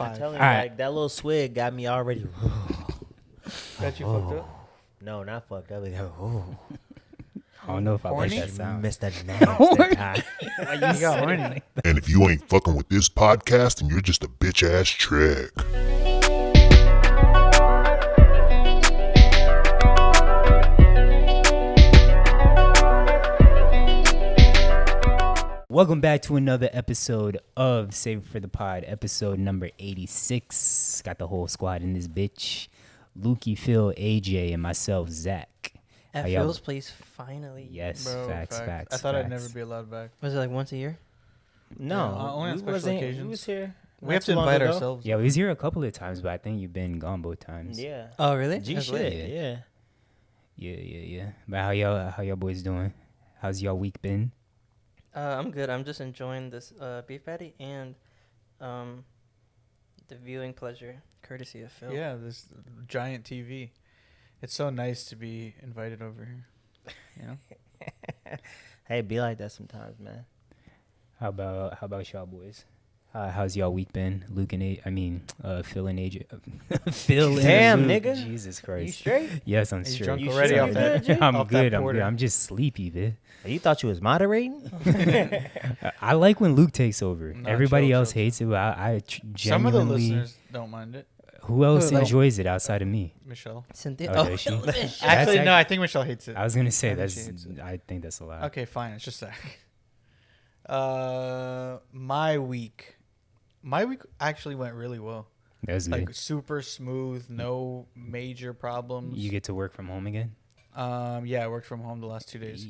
5. I'm telling you, All right. like that little swig got me already. Bet you fucked up. No, not fucked up. Like, oh, I don't know if I like Horny? that sound. missed that nasty time. You got horny. And if you ain't fucking with this podcast, then you're just a bitch ass trick. Welcome back to another episode of Save It for the Pod, episode number 86. Got the whole squad in this bitch. Lukey, Phil, AJ, and myself, Zach. At How y'all- Phil's place, finally. Yes, Bro, facts. I thought I'd never be allowed back. Was it like once a year? No, only on we special wasn't. occasions. We was here. We not have too to long invite ago. ourselves. Yeah, we was here a couple of times, but I think you've been gone both times. Yeah. Oh, really? G That's shit. lit. Yeah. Yeah. But how y'all boys doing? How's y'all week been? I'm good. I'm just enjoying this beef patty and the viewing pleasure, courtesy of Phil. Yeah, this giant TV. It's so nice to be invited over here. You know? Hey, be like that sometimes, man. How about y'all boys? How's y'all week been? Luke and Phil and AJ. Phil and Damn, Luke. nigga. Jesus Christ. You straight? Yes, I'm Are you straight. drunk You already sure off you that? good, G? I'm off good. that I'm good. porter? I'm just sleepy, man. You thought you was moderating? I like when Luke takes over. Nah, Everybody chill, else chill. hates it, but I Some of the genuinely. listeners don't mind it. Who else Who, like- enjoys it outside of me? Michelle. Cynthia. Oh, does she? Actually, act- no, I think Michelle hates it. I was gonna say I think that's. she hates it. I think that's a lot. Okay, fine. It's just Zach. My week actually went really well. That's good. Like super smooth, no major problems. You get to work from home again. Yeah, I worked from home the last 2 days.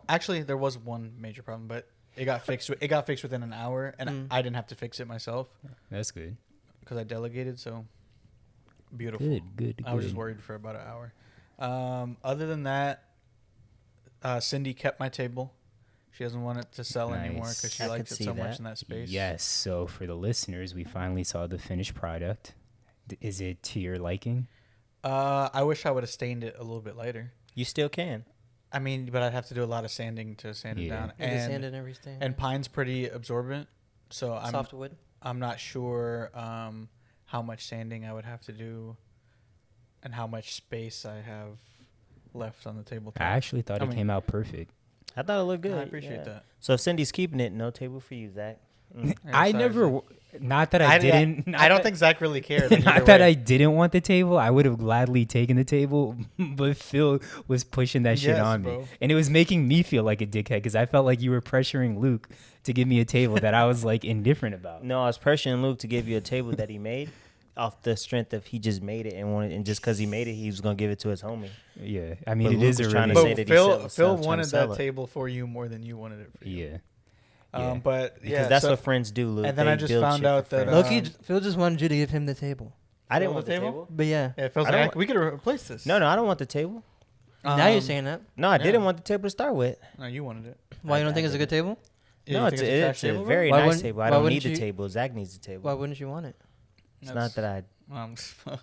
Actually, there was one major problem, but it got fixed. It got fixed within an hour, and I didn't have to fix it myself That's good. because I delegated. So beautiful. Good. I was just worried for about an hour. Other than that, Cindy kept my table. She doesn't want it to sell anymore Nice. because she I likes could it see so much that. in that space. Yes. So for the listeners, we finally saw the finished product. Is it to your liking? I wish I would have stained it a little bit lighter. You still can. I mean, but I'd have to do a lot of sanding to sand it Yeah. down. You can sand it every stain. And pine's pretty absorbent, so soft wood. I'm not sure how much sanding I would have to do and how much space I have left on the tabletop. I actually thought I it mean- came out perfect. I thought it looked good. I appreciate that. So if Cindy's keeping it, no table for you, Zach. Yeah, I sorry, never. Zach. Not that I didn't. I don't think Zach really cared. either Not that way. I didn't want the table. I would have gladly taken the table, but Phil was pushing that shit Yes, on me. bro. And it was making me feel like a dickhead because I felt like you were pressuring Luke to give me a table that I was like indifferent about. No, I was pressuring Luke to give you a table that he made off the strength of he just made it and just because he made it, he was gonna give it to his homie. Yeah. I mean, But it Luke is a was trying really. to say But that he sell- Phil trying to wanted sell that it. table for you more than you wanted it for you. Yeah. Yeah. But Because yeah, that's so what friends do, Luke. and then They I just build found shit for out that, friends. Loki, Phil just wanted you to give him the table. I didn't Phil want the the table? table. But yeah. yeah, Phil's I like, don't- we could replace this. No, I don't want the table. Now you're saying that. No, I Yeah. didn't want the table to start with. No, you wanted it. Why you don't I think it's a good table? Yeah, No, you it's think a, trash it's a table, bro? very Why nice wouldn't- table. why I don't need wouldn't the you- table. Zach needs the table. Why wouldn't you want it? It's not that I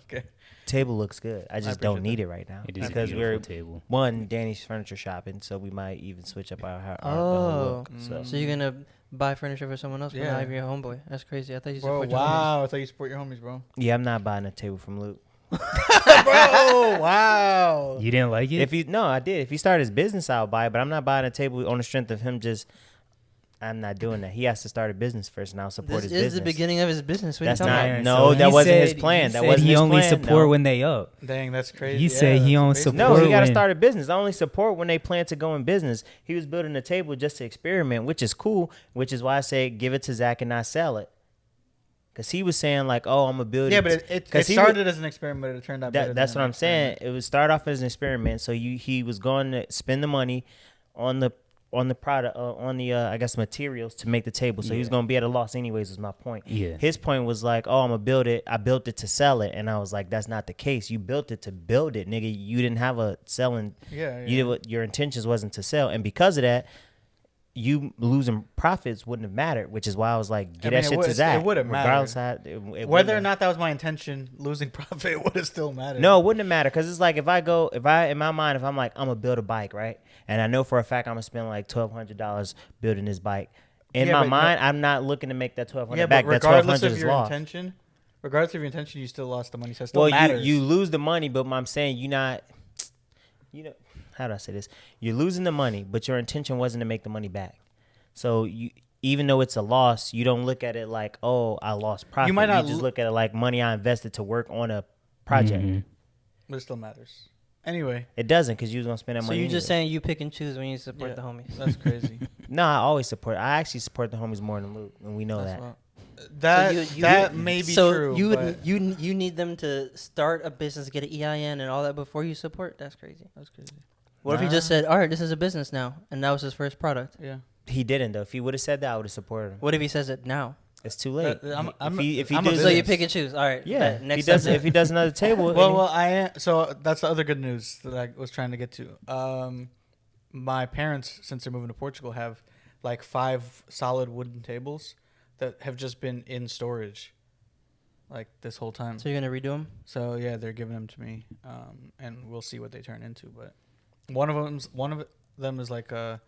Okay. table looks good. I just don't appreciate need that. it right now It is because a we're beautiful table. one Danny's furniture shopping, so we might even switch up our the whole Oh. look. So So you're gonna buy furniture for someone else, but Yeah. not even your homeboy. That's crazy. I thought you Bro, support your homies. wow. I thought you support your homies, bro. yeah, I'm not buying a table from Luke. Bro, wow. You didn't like it? If he no, I did. If he started his business, I'll buy it. But I'm not buying a table on the strength of him just. I'm not doing that. He has to start a business first, and I'll support This his is business. the beginning of his business. What are you That's talking not- about? Man, no, that he wasn't his said- plan. He That said wasn't he his only plan, support no. when they up. Dang, that's crazy. He said he that's don't amazing. support- No, he got to when- start a business. I only support when they plan to go in business. He was building a table just to experiment, which is cool, which is why I say give it to Zach and not sell it. Because he was saying, like, oh, I'm going to build Yeah, it. but it 'Cause he started as an experiment, but it turned out better that's than what an I'm saying. experiment. It would start off as an experiment. So he was going to spend the money on the product, on the I guess materials to make the table. So he was Yeah. going to be at a loss anyways. Was my point. Yeah. His point was like, oh, I'm gonna build it. I built it to sell it, and I was like, that's not the case. You built it to build it, nigga. You didn't have a selling. Yeah, You did what your intentions wasn't to sell, and because of that, you losing profits wouldn't have mattered. Which is why I was like, get I mean, that it shit would- to it Zach. wouldn't regardless matter. how it Whether wouldn't or have- not that was my intention, losing profit would have still mattered. No, it wouldn't have mattered because it's like if I in my mind, if I'm like I'm gonna build a bike, right, and I know for a fact I'm gonna spend like $1,200 building this bike. In Yeah, my but mind, I'm not looking to make that $1,200 yeah, back. but That regardless $1,200 of is your lost. intention, regardless of your intention, you still lost the money. So it still Well, matters. you lose the money, but I'm saying you know, how do I say this? You're losing the money, but your intention wasn't to make the money back. So even though it's a loss, you don't look at it like, oh, I lost profit. You might not You just look at it like money I invested to work on a project. Mm-hmm. But it still matters. Anyway. It doesn't, because you was going to spend that So money you just anyway. saying you pick and choose when you support the homies. That's crazy. No, I always support. I actually support the homies more than Luke, and we know That's that. what- that may be so true. you would but you need them to start a business, get an EIN and all that before you support? That's crazy. That's crazy. What if he just said, all right, this is a business now, and that was his first product? Yeah. He didn't, though. If he would have said that, I would have supported him. What if he says it now? It's too late. I'm if he a does, So you business. pick and choose. All right. yeah. Next If he does, subject. if he does another table, So that's the other good news that I was trying to get to. My parents, since they're moving to Portugal, have like 5 solid wooden tables that have just been in storage, like this whole time. So you're gonna redo them? So yeah, they're giving them to me, and we'll see what they turn into. But one of them is like a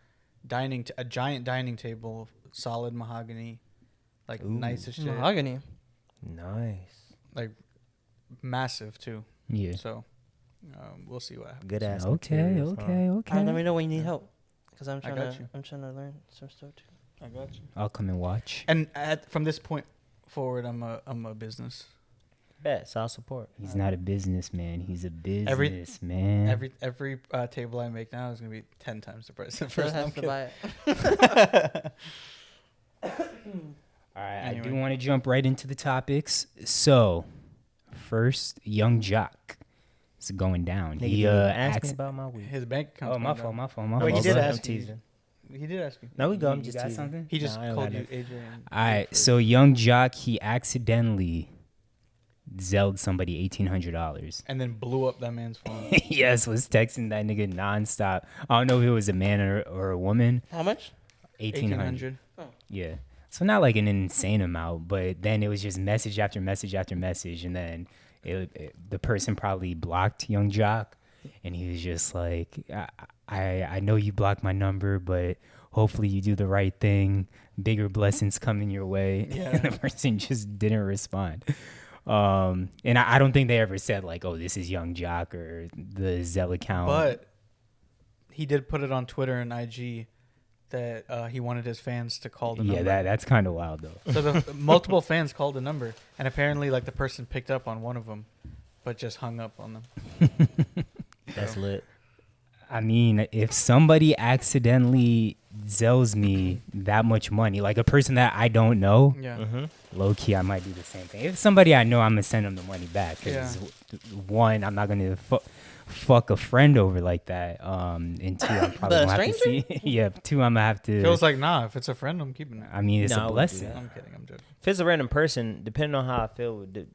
giant dining table, solid mahogany, like nice as shit, Mahogany. nice. like massive too. Yeah. So we'll see what happens. Good ass. Okay. materials, huh? All right, let Okay. me know when you need help, because I'm got trying you. to learn some stuff too. I got you. I'll come and watch. And from this point forward, I'm a business. Bet, so I'll support. He's not a businessman. He's a Every- businessman. Every table I make now is gonna be 10 times the price of the So first has one. to buy it. All right, I Anyway. do want to jump right into the topics. So, first, Young Joc is going down. Nigga, He you asked me asked. about my week. His bank account. Oh, my fault. My Wait, he fault. did bro. ask you. teasing. He did ask you. No, we go. I'm You just got teasing. something? He just Nah, I ain't called got you nothing. AJ. And All right, so Young Joc, he accidentally Zelle'd somebody $1,800. and then blew up that man's phone. Yes, was texting that nigga nonstop. I don't know if it was a man or a woman. How much? 1,800. Yeah. So not like an insane amount, but then it was just message after message after message, and then the person probably blocked Young Joc, and he was just like, I know you blocked my number, but hopefully you do the right thing. Bigger blessings coming your way. Yeah. And the person just didn't respond. And I don't think they ever said like, oh, this is Young Joc or the Zelle account. But he did put it on Twitter and IG that he wanted his fans to call the yeah, number. that's kind of wild though. So the multiple fans called the number, and apparently like the person picked up on one of them, but just hung up on them. That's lit. I mean, if somebody accidentally Zells me that much money, like a person that I don't know, Yeah. Mm-hmm. low key, I might do the same thing. If somebody I know, I'm gonna send them the money back. 'Cause Yeah. one, I'm not gonna fuck a friend over like that. And two, I'm probably But a gonna have to see. Yeah. Two, I'm gonna have to. Feels like nah. If it's a friend, I'm keeping it. I mean, it's No, I a wouldn't do blessing. that. I'm kidding. I'm joking. If it's a random person, depending on how I feel, would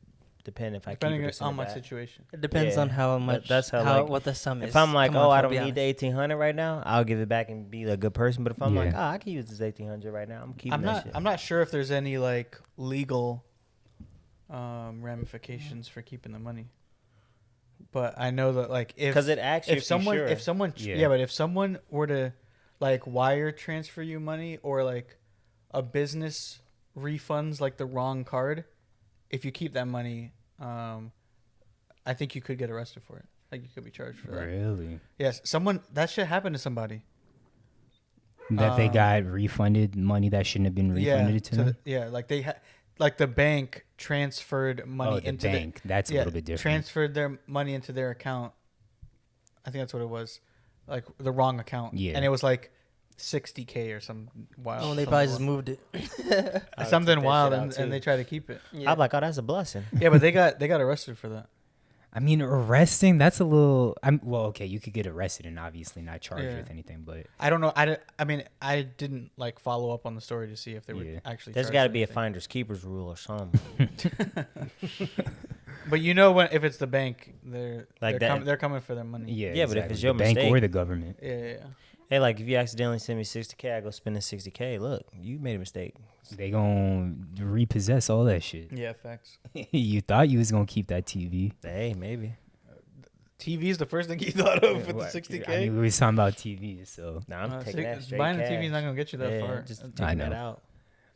depend if I Depending keep it or send on it my back. situation. It depends Yeah, on how but much. that's how, like, what the sum is. If I'm like, Come on, oh, I Phil, don't be need the honest. 1,800 right now, I'll give it back and be a good person. But if I'm like, Yeah. oh, I can use this 1,800 right now, I'm keeping I'm that not. shit. I'm not sure if there's any like legal ramifications for keeping the money. But I know that like Because it actually, if someone Yeah. but if someone were to like wire transfer you money or like a business refunds like the wrong card, if you keep that money, I think you could get arrested for it. Like you could be charged for that. Really? Yes, that shit happened to somebody. That they got refunded money that shouldn't have been refunded to them? Like they like the bank transferred money Oh, the into bank. That's a little bit different. Transferred their money into their account. I think that's what it was, like the wrong account. Yeah. And it was like $60K or some wild. Oh, they something probably just wild. moved it. I would Something take that wild, shit out, too. and they try to keep it. Yeah. I'm like, oh, that's a blessing. Yeah, but they got arrested for that. I mean, arresting, that's a little... well, okay, you could get arrested and obviously not charged Yeah. with anything, but... I don't know. I mean, I didn't like follow up on the story to see if they were Yeah. actually. There's charged got to with be a anything. finders keepers rule or something. But you know when if it's the bank, they're Like they're, that- they're coming for their money. Yeah, Yeah, but if exactly. it's your the bank mistake- or the government. Yeah. Hey, like, if you accidentally send me 60K, I go spend the 60K. Look, you made a mistake. They gonna repossess all that shit. Yeah, facts. You thought you was gonna keep that TV. Hey, maybe. TV is the first thing you thought of with the What? 60K. I mean, we was talking about TV, so... Nah, I'm taking that straight buying cash. a TV is not gonna get you that Yeah, far. just I taking that know. out.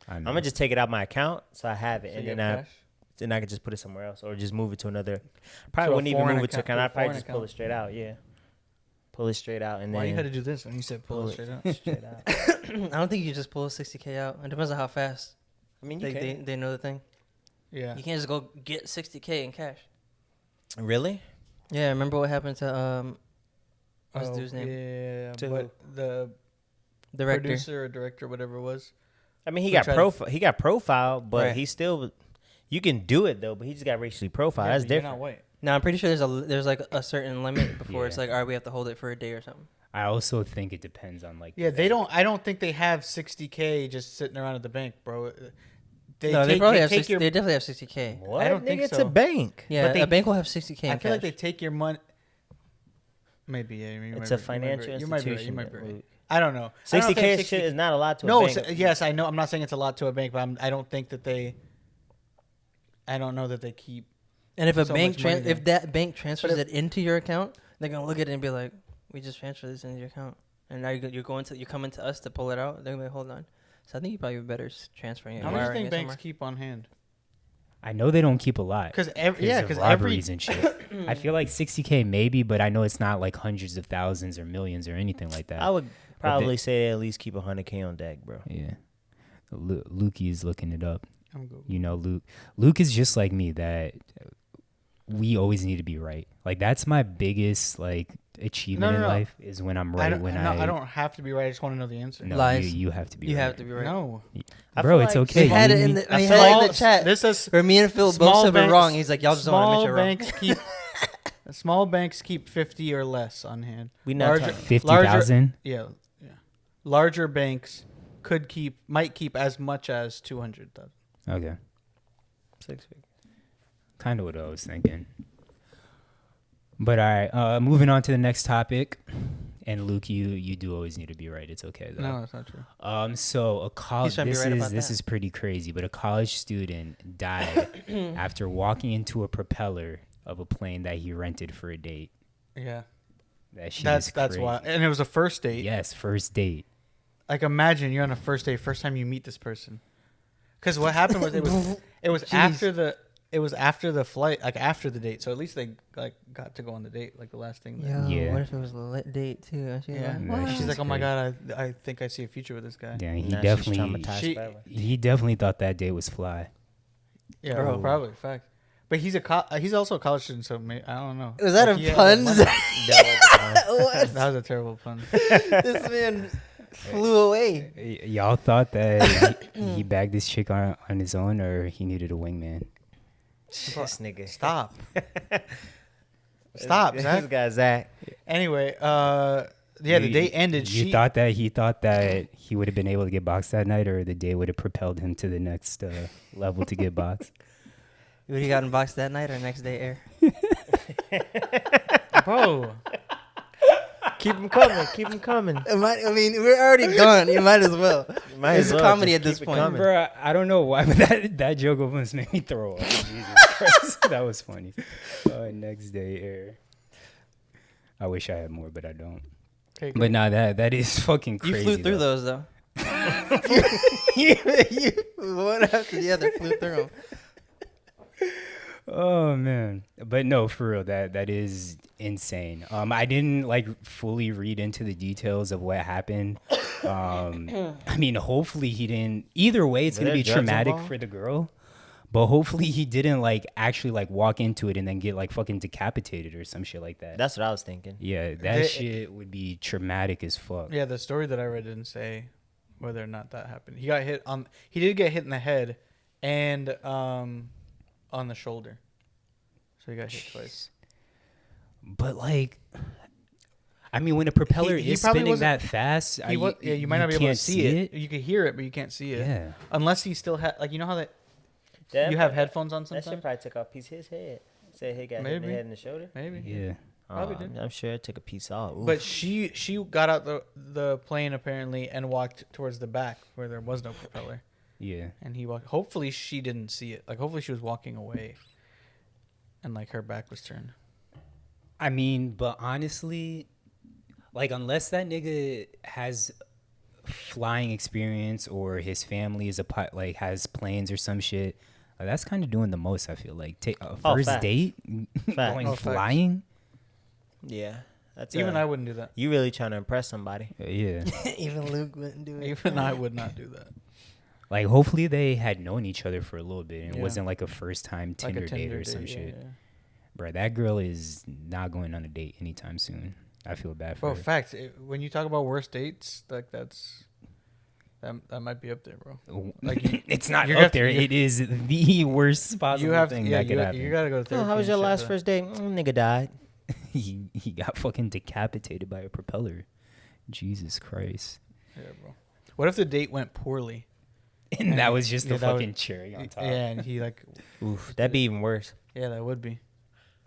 I I'm know. going to just take it out my account so I have it. So And you then have I... cash? then I could just put it somewhere else or just move it to another. Probably To a wouldn't even foreign move it to account- account. to a I'd probably foreign just pull account. it straight out. Yeah, pull it straight out and Why then you had to do this when you said pull it straight out? straight out. I don't think you just pull 60K out. It depends on how fast I mean, you can. they know the thing. Yeah. You can't just go get 60K in cash. Really? Yeah, remember what happened to what's the dude's name? Yeah, To but the Director. producer or director, whatever it was. I mean, he Who got tried- profile. He got profiled, but Right. he still. You can do it though, but he just got racially profiled. Yeah, That's but you're different. not white. No, I'm pretty sure there's like a certain limit before it's Yeah. like, all right, we have to hold it for a day or something. I also think it depends on like. Yeah, the they bank. don't. I don't think they have 60K just sitting around at the bank, bro. They take- probably have take 60, your. they definitely have 60K. What? I don't Nigga, think it's so. a bank. Yeah, But they- a bank will have 60K in I feel like cash. they take your money. Maybe yeah. You It's might a be- financial you might be right, institution. You might be right. Luke. I don't know. I don't know if they 60K have is shit is not a lot to No, a bank. yes, I know. I'm not saying it's a lot to a bank, but I don't think that they. I don't know that they keep. And if a so bank much money if that bank transfers But if- it into your account, they're gonna look at it and be like, "We just transferred this into your account, and now you're coming to us to pull it out." They're gonna be like, "Hold on." So I think you probably better transferring it. How much do you wiring think it banks somewhere. keep on hand? I know they don't keep a lot. Because of every robberies and shit. I feel like 60K maybe, but I know it's not like hundreds of thousands or millions or anything like that. I would probably say they at least keep 100K on deck, bro. Yeah. Lukey is looking it up. I'm good. You know, Luke is just like me, that we always need to be right. Like that's my biggest like achievement in No. life is when I'm right. I don't have to be right. I just want to know the answer. No, Lies. you have to be You right. have to be right. No. I Bro, feel it's like okay. They had you it and in me- the, I we feel had it in like the chat. This is Where me and Phil both small said we're banks- wrong. He's like, y'all just don't small admit you're wrong. banks keep. Small banks keep 50 or less on hand. We not talking- 50,000. Yeah. Larger banks might keep as much as 200,000. Okay. 6 figures. Kind of what I was thinking. But all right, moving on to the next topic. And Luke, you do always need to be right. It's okay though. No, that's not true. So a college. He's trying to be right about This that. is pretty crazy. But a college student died after walking into a propeller of a plane that he rented for a date. Yeah. That shit That's is crazy. why. And it was a first date. Yes, first date. Like imagine you're on a first date, first time you meet this person. Because what happened was it was after the flight, like after the date. So at least they like got to go on the date, like the last thing. Yo, Yeah. what if it was a lit date too? She's Yeah. like, That what? shit's She's like, oh my crazy. god, I think I see a future with this guy. Yeah, he Nah, she's definitely traumatized She- forever. he definitely thought that date was fly. Yeah, Bro. probably fact. But he's also a college student, so I don't know. Was that Like, a he had pun? money. What? That was a terrible pun. This man flew away. Y'all thought that he bagged this chick on his own, or he needed a wingman? This nigga. Stop. Stop, This Zach. guy Zach. Anyway, the date ended. You thought that he would have been able to get boxed that night, or the day would have propelled him to the next level to get boxed? Would he got unboxed that night or next day air? bro. Keep him coming. Keep him coming. I mean, we're already gone. You might as well. Might It's as well comedy just at this keep it point. coming. Bro, I don't know why, but that joke almost made me throw up. Jesus Christ, that was funny. Next day air. I wish I had more, but I don't. Okay, But nah, that is fucking crazy. You flew through though. those though. you one after the other flew through them. Oh man, but no, for real, that is insane. I didn't like fully read into the details of what happened. I mean, hopefully he didn't. Either way, it's Were gonna there be drugs traumatic involved? for the girl. But hopefully he didn't like actually like walk into it and then get like fucking decapitated or some shit like that. That's what I was thinking. Yeah, that shit would be traumatic as fuck. Yeah, the story that I read didn't say whether or not that happened. He got hit on. He did get hit in the head and on the shoulder. So he got hit twice. But like, I mean, when a propeller He is probably spinning wasn't- that fast, You might not be able to can't see it. You can hear it, but you can't see it. Yeah. Unless he still had, like, you know how that That you have probably- headphones on That shit sometimes. probably took off a piece of his head. Said he got hit in Maybe. the head and the shoulder. Maybe. Yeah. Probably did. I'm sure it took a piece off. Oof. But she got out the plane apparently and walked towards the back where there was no propeller. Yeah. And he walked. Hopefully she didn't see it. Like hopefully she was walking away, and like her back was turned. I mean, but honestly, like, unless that nigga has flying experience or his family is like has planes or some shit, That's kind of doing the most. I feel like Oh, first facts. date, Facts. going Oh, facts. flying. Yeah, that's Even I wouldn't do that. You really trying to impress somebody? Yeah. Even Luke wouldn't do it. Even I would not do that. Like, hopefully they had known each other for a little bit and it Yeah. wasn't like a first time Like Tinder a date Tinder or some date, shit. yeah. Bro, that girl is not going on a date anytime soon. I feel bad for Bro, her. facts. When you talk about worst dates, like that might be up there, bro. Like it's not you up have to- there. you- it is the worst possible You have thing to, yeah, that could happen. you gotta go to therapy. Oh, how was and your shit last for first date? Nigga died. he got fucking decapitated by a propeller. Jesus Christ. that. Yeah, bro. What if the date went poorly? And that was just Yeah, the that would- fucking cherry on top. Yeah, and he like, Oof, that'd be even worse. yeah, that would be.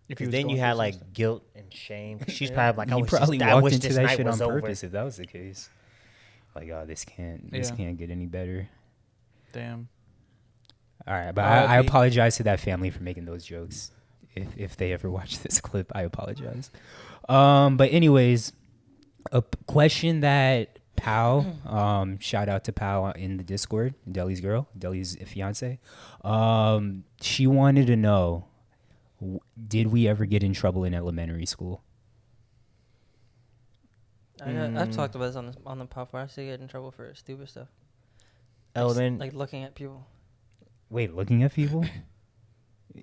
If he Because was then you going had through like something. guilt and shame. She's Yeah. probably like, I He wish probably this, I walked wish into this that night shit was on over. purpose if that was the case. Like, oh, this can't Yeah. get any better. Damn. All right, but R.I.P. I apologize to that family for making those jokes. If they ever watch this clip, I apologize. But anyways, a question that Pal, shout out to Pal in the Discord, Deli's girl, Deli's fiance. She wanted to know, did we ever get in trouble in elementary school? I've talked about this on the pop. I used to get in trouble for stupid stuff. Like looking at people. Wait, looking at people?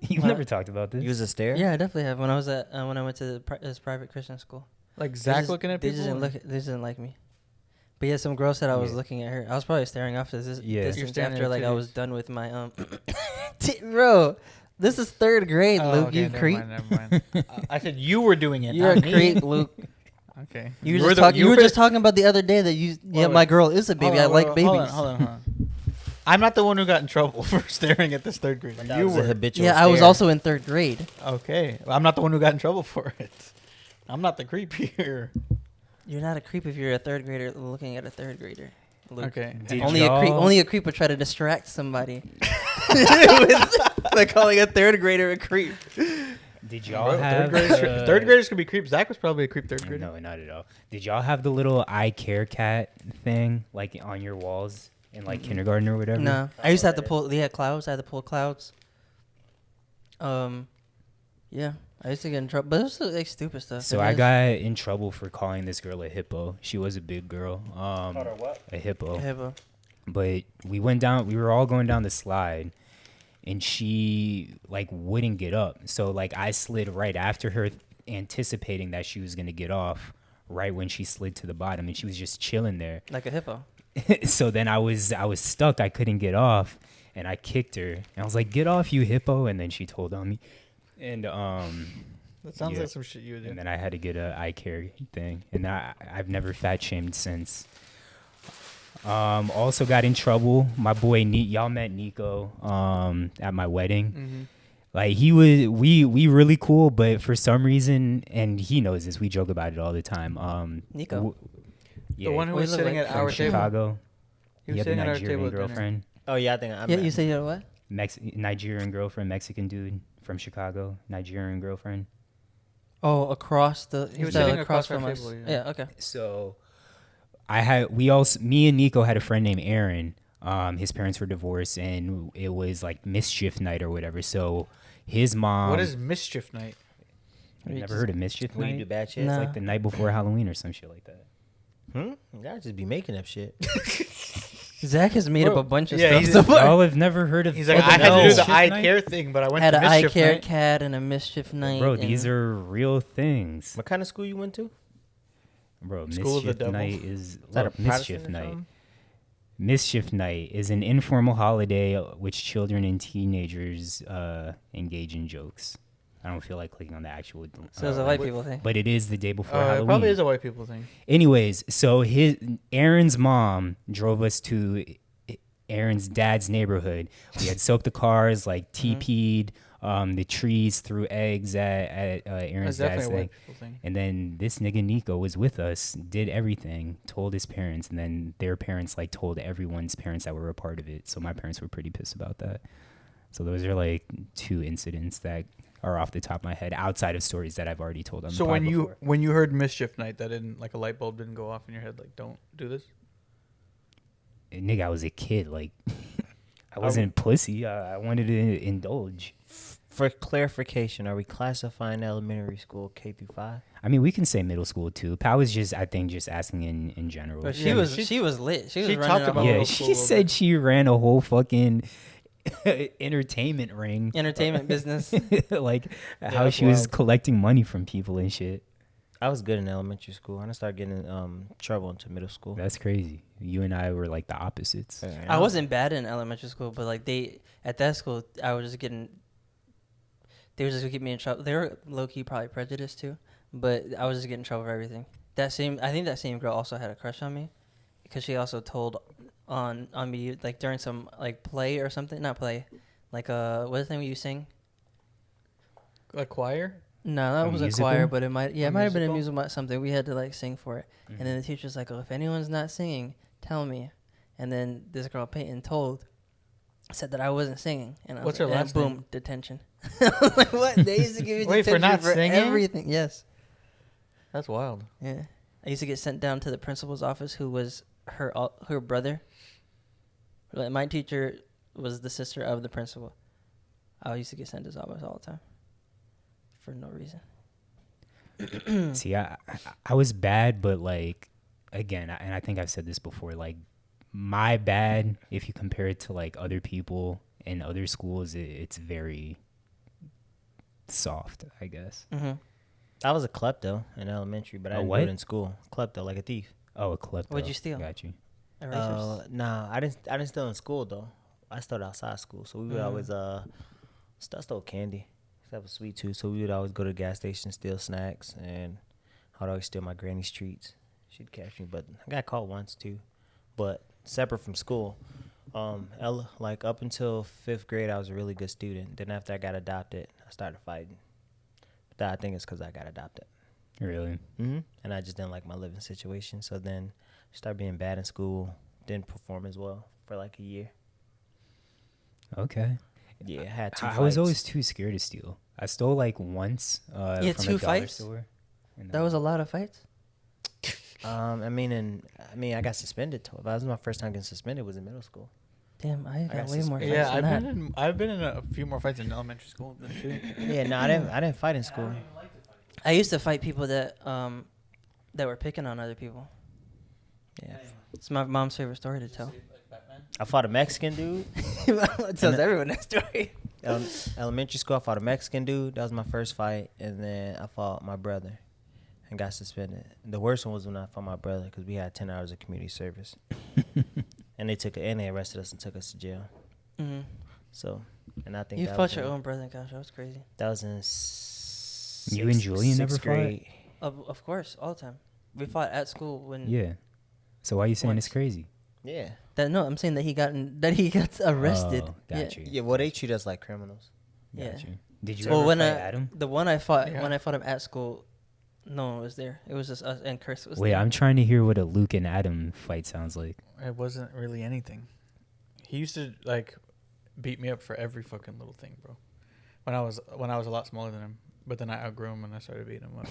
You've What? never talked about this. You was a stare? Yeah, I definitely have. When I was at when I went to this private Christian school. Like They Zach just- looking at they people. Just didn't they just didn't like me. But yeah, some girl said I was Yeah. looking at her. I was probably staring off to this Yeah. distance You're staring after at like I was titties. done with my bro. This is third grade, Oh, Luke. okay, You never creep. mind, never mind. I said you were doing it. You're a not me. creep, Luke. Okay. You were just talking. You were just talking about the other day that Wait, my wait. girl is a baby. I like babies. Hold on. I'm not the one who got in trouble for staring at this third grader. That You was a were. habitual Yeah, I was stare. also in third grade. Okay. I'm not the one who got in trouble for it. I'm not the creep here. You're not a creep if you're a third grader looking at a third grader. Luke. Okay. Did Only y'all- a creep would try to distract somebody. By calling a third grader a creep. Did y'all Bro, have third graders could be creeps. Zach was probably a creep third grader. No, not at all. Did y'all have the little I care cat thing like on your walls in like kindergarten or whatever? No, I used to have to pull. They had clouds. I had to pull clouds. Yeah, I used to get in trouble, but it was like stupid stuff. So I got in trouble for calling this girl a hippo. She was a big girl. A hippo. Hippo. But we were all going down the slide and she like wouldn't get up. So like I slid right after her anticipating that she was going to get off right when she slid to the bottom and she was just chilling there. Like a hippo. So then I was stuck. I couldn't get off and I kicked her. And I was like, "Get off, you hippo." And then she told on me. And That sounds Yeah. like some shit you would do. and then I had to get a eye care thing, and I've never fat shamed since. Also got in trouble. My boy, y'all met Nico at my wedding. Mm-hmm. Like we really cool, but for some reason, and he knows this, we joke about it all the time. Nico? Yeah, The one who What was does it sitting look at like? our from table. Chicago. He He was had a sitting at our Nigerian table at dinner. girlfriend. Oh, yeah, I think I Yeah, you say you know what? Nigerian girlfriend, Mexican dude from Chicago, Nigerian girlfriend. Oh, across the. He was said sitting across our from us. table, yeah. Yeah. Okay. So me and Nico had a friend named Aaron. His parents were divorced and it was like mischief night or whatever. So his mom. What is mischief night? You never heard of mischief When night? you do bad shit. Nah. It's like the night before Halloween or some shit like that. You gotta just be making up shit. Zach has made up Bro, a bunch of yeah, stuff he's- so far. Y'all have never heard of He's like, fucking I had to do mischief the eye night? care thing, but I went Had to an eye mischief care night. cat and a mischief night. Bro, and these are real things. What kind of school you went to? Bro, School of the mischief devil. night is Is that a look, mischief Protestant or night. something? Mischief night is an informal holiday which children and teenagers engage in jokes. I don't feel like clicking on the actual. So it's a white people thing. But it is the day before It Halloween. probably is a white people thing. Anyways, so Aaron's mom drove us to Aaron's dad's neighborhood. We had soaked the cars, like TP'd the trees, threw eggs at That's Aaron's dad's definitely a thing. white people thing. And then this nigga Nico was with us, did everything, told his parents, and then their parents like told everyone's parents that were a part of it. So my parents were pretty pissed about that. So those are like two incidents that are off the top of my head outside of stories that I've already told on the So pod when before. you heard mischief night, that didn't like a light bulb didn't go off in your head like don't do this. Nigga, I was a kid. Like, I wasn't pussy. I wanted to indulge. For clarification, are we classifying elementary school K through 5? I mean, we can say middle school too. Pal was just, I think, just asking in general. But Yeah, she was lit. She was she running talked a about whole Yeah, middle she school, said but- she ran a whole fucking entertainment ring. entertainment business. Like how that's she was wild. collecting money from people and shit. I was good in elementary school. I didn't start getting in trouble into middle school. That's crazy. You and I were like the opposites. I wasn't bad in elementary school, but like at that school, I was just getting. They were just gonna get me in trouble. They were low key probably prejudiced too, but I was just getting in trouble for everything. I think that same girl also had a crush on me, because she also told on me like during some like play or something. Not play, like what's the thing you sing? Like choir. No, that A was a musical? choir, but it might A have been a musical? musical something. We had to like sing for it, Mhm. and then the teacher's like, "Oh, if anyone's not singing, tell me." And then this girl Peyton said that I wasn't singing, and I was What's like, her last boom, name? detention. Like, what? They used to give me Wait, detention for not singing? everything. Yes. That's wild. Yeah. I used to get sent down to the principal's office, who was her brother. Like, my teacher was the sister of the principal. I used to get sent to his office all the time for no reason. See, I was bad, but like again, and I think I've said this before, like my bad, if you compare it to like other people in other schools, it's very soft, I guess. Mm-hmm. I was a klepto in elementary, but I A didn't do what? it in school. Klepto, like a thief. Oh, a klepto. What'd you steal? Got you. Nah, I didn't steal in school though. I stole outside school, so we would always I stole candy. That was sweet too. So we would always go to the gas station, steal snacks, and I'd always steal my granny's treats. She'd catch me, but I got caught once too. But separate from school, like up until 5th grade, I was a really good student. Then after I got adopted, I started fighting. But I think it's because I got adopted. Really? Mm-hmm. And I just didn't like my living situation. So then I started being bad in school. Didn't perform as well for like a year. Okay. Yeah, I had 2 I fights. was always too scared to steal. I stole like once had from 2 a dollar fights? store. And That was a lot of fights. I mean, I got suspended. That was my first time getting suspended. Was in middle school. Damn, I got got way more fights Yeah, than I've been in a few more fights in elementary school than shit. Yeah, no, I didn't fight in school. I used to fight people that were picking on other people. Yeah, It's my mom's favorite story to tell. I fought a Mexican dude. It tells everyone that story. Elementary school, I fought a Mexican dude. That was my first fight, and then I fought my brother, and got suspended. The worst one was when I fought my brother because we had 10 hours of community service, and they arrested us and took us to jail. Mm-hmm. So, and I think You that fought was your in- own brother, gosh, that was crazy. That was in You and Julian never sixth fought? grade. Of course, all the time. We fought at school when. Yeah. So why are you saying it's Once. crazy? Yeah. No, I'm saying that he got arrested. Oh, got you. Yeah, well, they treat us like criminals. Got Yeah. you. Did you Well, ever when fight Adam? the one I fought Yeah. when I fought him at school, no one was there. It was just us and Chris was Wait, there. I'm trying to hear what a Luke and Adam fight sounds like. It wasn't really anything. He used to like beat me up for every fucking little thing, bro. When I was a lot smaller than him, but then I outgrew him and I started beating him up.